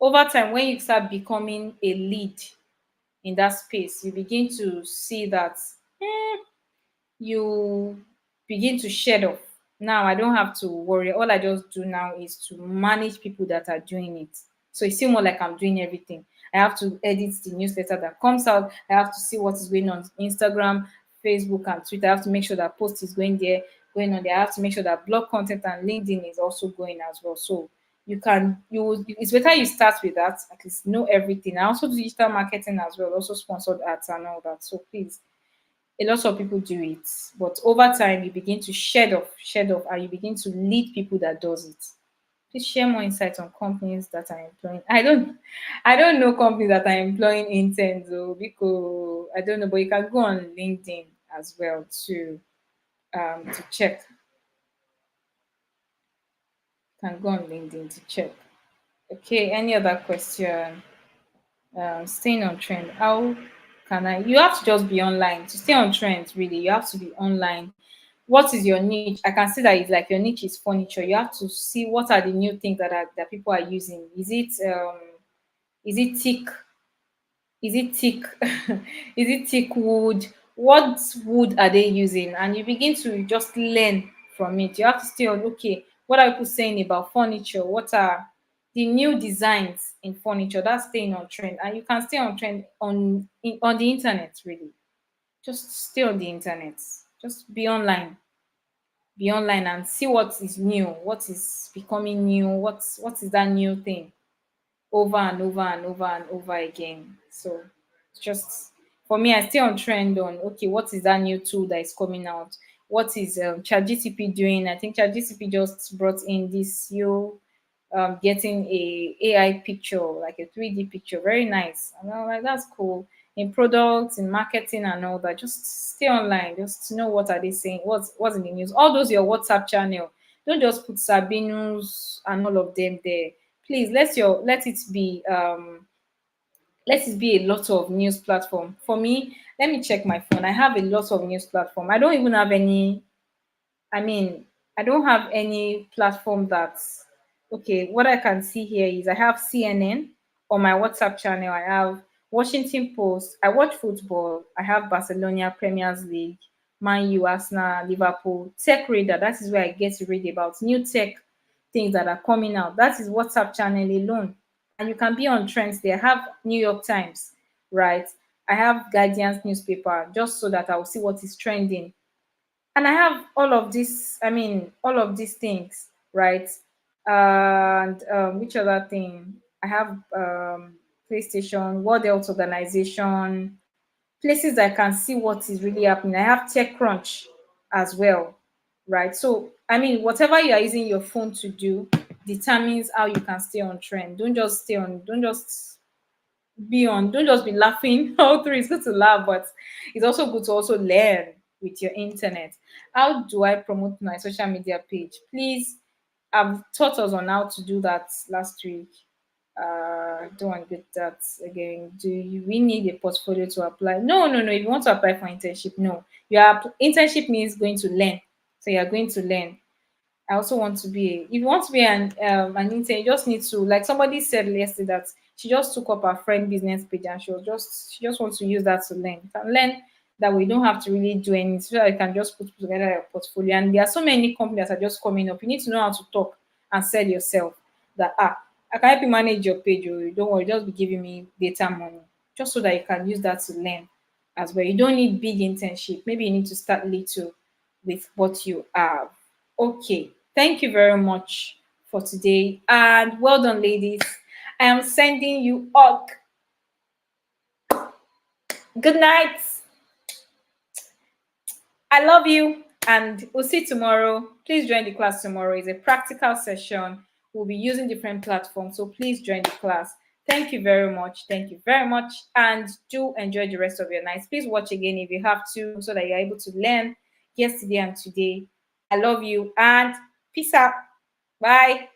Over time, when you start becoming a lead in that space, you begin to see that you begin to shed off. Now I don't have to worry. All I just do now is to manage people that are doing it. So it's still more like I'm doing everything. I have to edit the newsletter that comes out. I have to see what is going on Instagram, Facebook, and Twitter. I have to make sure that post is going on there. I have to make sure that blog content and LinkedIn is also going as well. So it's better you start with that, at least know everything. I also do digital marketing as well, also sponsored ads and all that. So please, a lot of people do it, but over time you begin to shed off, and you begin to lead people that does it. Please share more insights on companies that are employing. I don't know companies that are employing interns though, because I don't know, but you can go on LinkedIn as well to check. You can go on LinkedIn to check. Okay, any other question? Staying on trend. How can I? You have to just be online to stay on trend. Really, you have to be online. what is your niche? I can see that it's like your niche is furniture. You have to see what are the new things that people are using. Is it thick? Is it thick? Is it thick wood? What wood are they using? And you begin to just learn from it. You have to stay on, okay, what are people saying about furniture? What are the new designs in furniture? That's staying on trend. And you can stay on trend on the internet, really. Just stay on the internet. Just be online and see what is new, what is becoming new, what is that new thing over and over and over and over again. So it's just for me, I stay on trend on, okay, what is that new tool that is coming out? What is ChatGTP doing? I think ChatGTP just brought in this new getting a AI picture, like a 3D picture, very nice. And I'm like, that's cool. In products, in marketing, and all that, just stay online, just to know what are they saying, what's in the news. All those your WhatsApp channel, don't just put Sabinus and all of them there. Please let it be a lot of news platform. For me, let me check my phone. I have a lot of news platform. I don't even have any, I mean, I don't have any platform that's okay. What I can see here is I have CNN on my WhatsApp channel. I have Washington Post. I watch football. I have Barcelona Premiers League, Man U, Arsenal, Liverpool. Tech Radar. That is where I get to read about new tech things that are coming out. That is WhatsApp channel alone. And you can be on trends there. I have New York Times, right? I have Guardian's newspaper just so that I will see what is trending, and I have all of this, I mean, all of these things, right? And which other thing? I have PlayStation, World Health Organization, places I can see what is really happening. I have TechCrunch as well, right? So, I mean, whatever you are using your phone to do determines how you can stay on trend. Don't just be on, don't just be laughing all through. It's good to laugh, but it's also good to also learn with your internet. How do I promote my social media page? Please, I've taught us on how to do that last week. Don't want to get that again. We need a portfolio to apply? No. If you want to apply for internship, no. Internship means going to learn. So you're going to learn. I also want to be. If you want to be an intern, you just need to, like somebody said yesterday, that she just took up her friend business page and she just wants to use that to learn. You can learn that we don't have to really do anything, so that you can just put together a portfolio. And there are so many companies that are just coming up. You need to know how to talk and sell yourself. That I can help you manage your page. Or don't worry, just be giving me data money, just so that you can use that to learn as well. You don't need big internship. Maybe you need to start little with what you have. Okay, thank you very much for today. And well done, ladies. I am sending you all good night. I love you. And we'll see you tomorrow. Please join the class tomorrow. It's a practical session. We'll be using different platforms. So please join the class. Thank you very much. Thank you very much. And do enjoy the rest of your night. Please watch again if you have to, so that you're able to learn yesterday and today. I love you and peace out. Bye.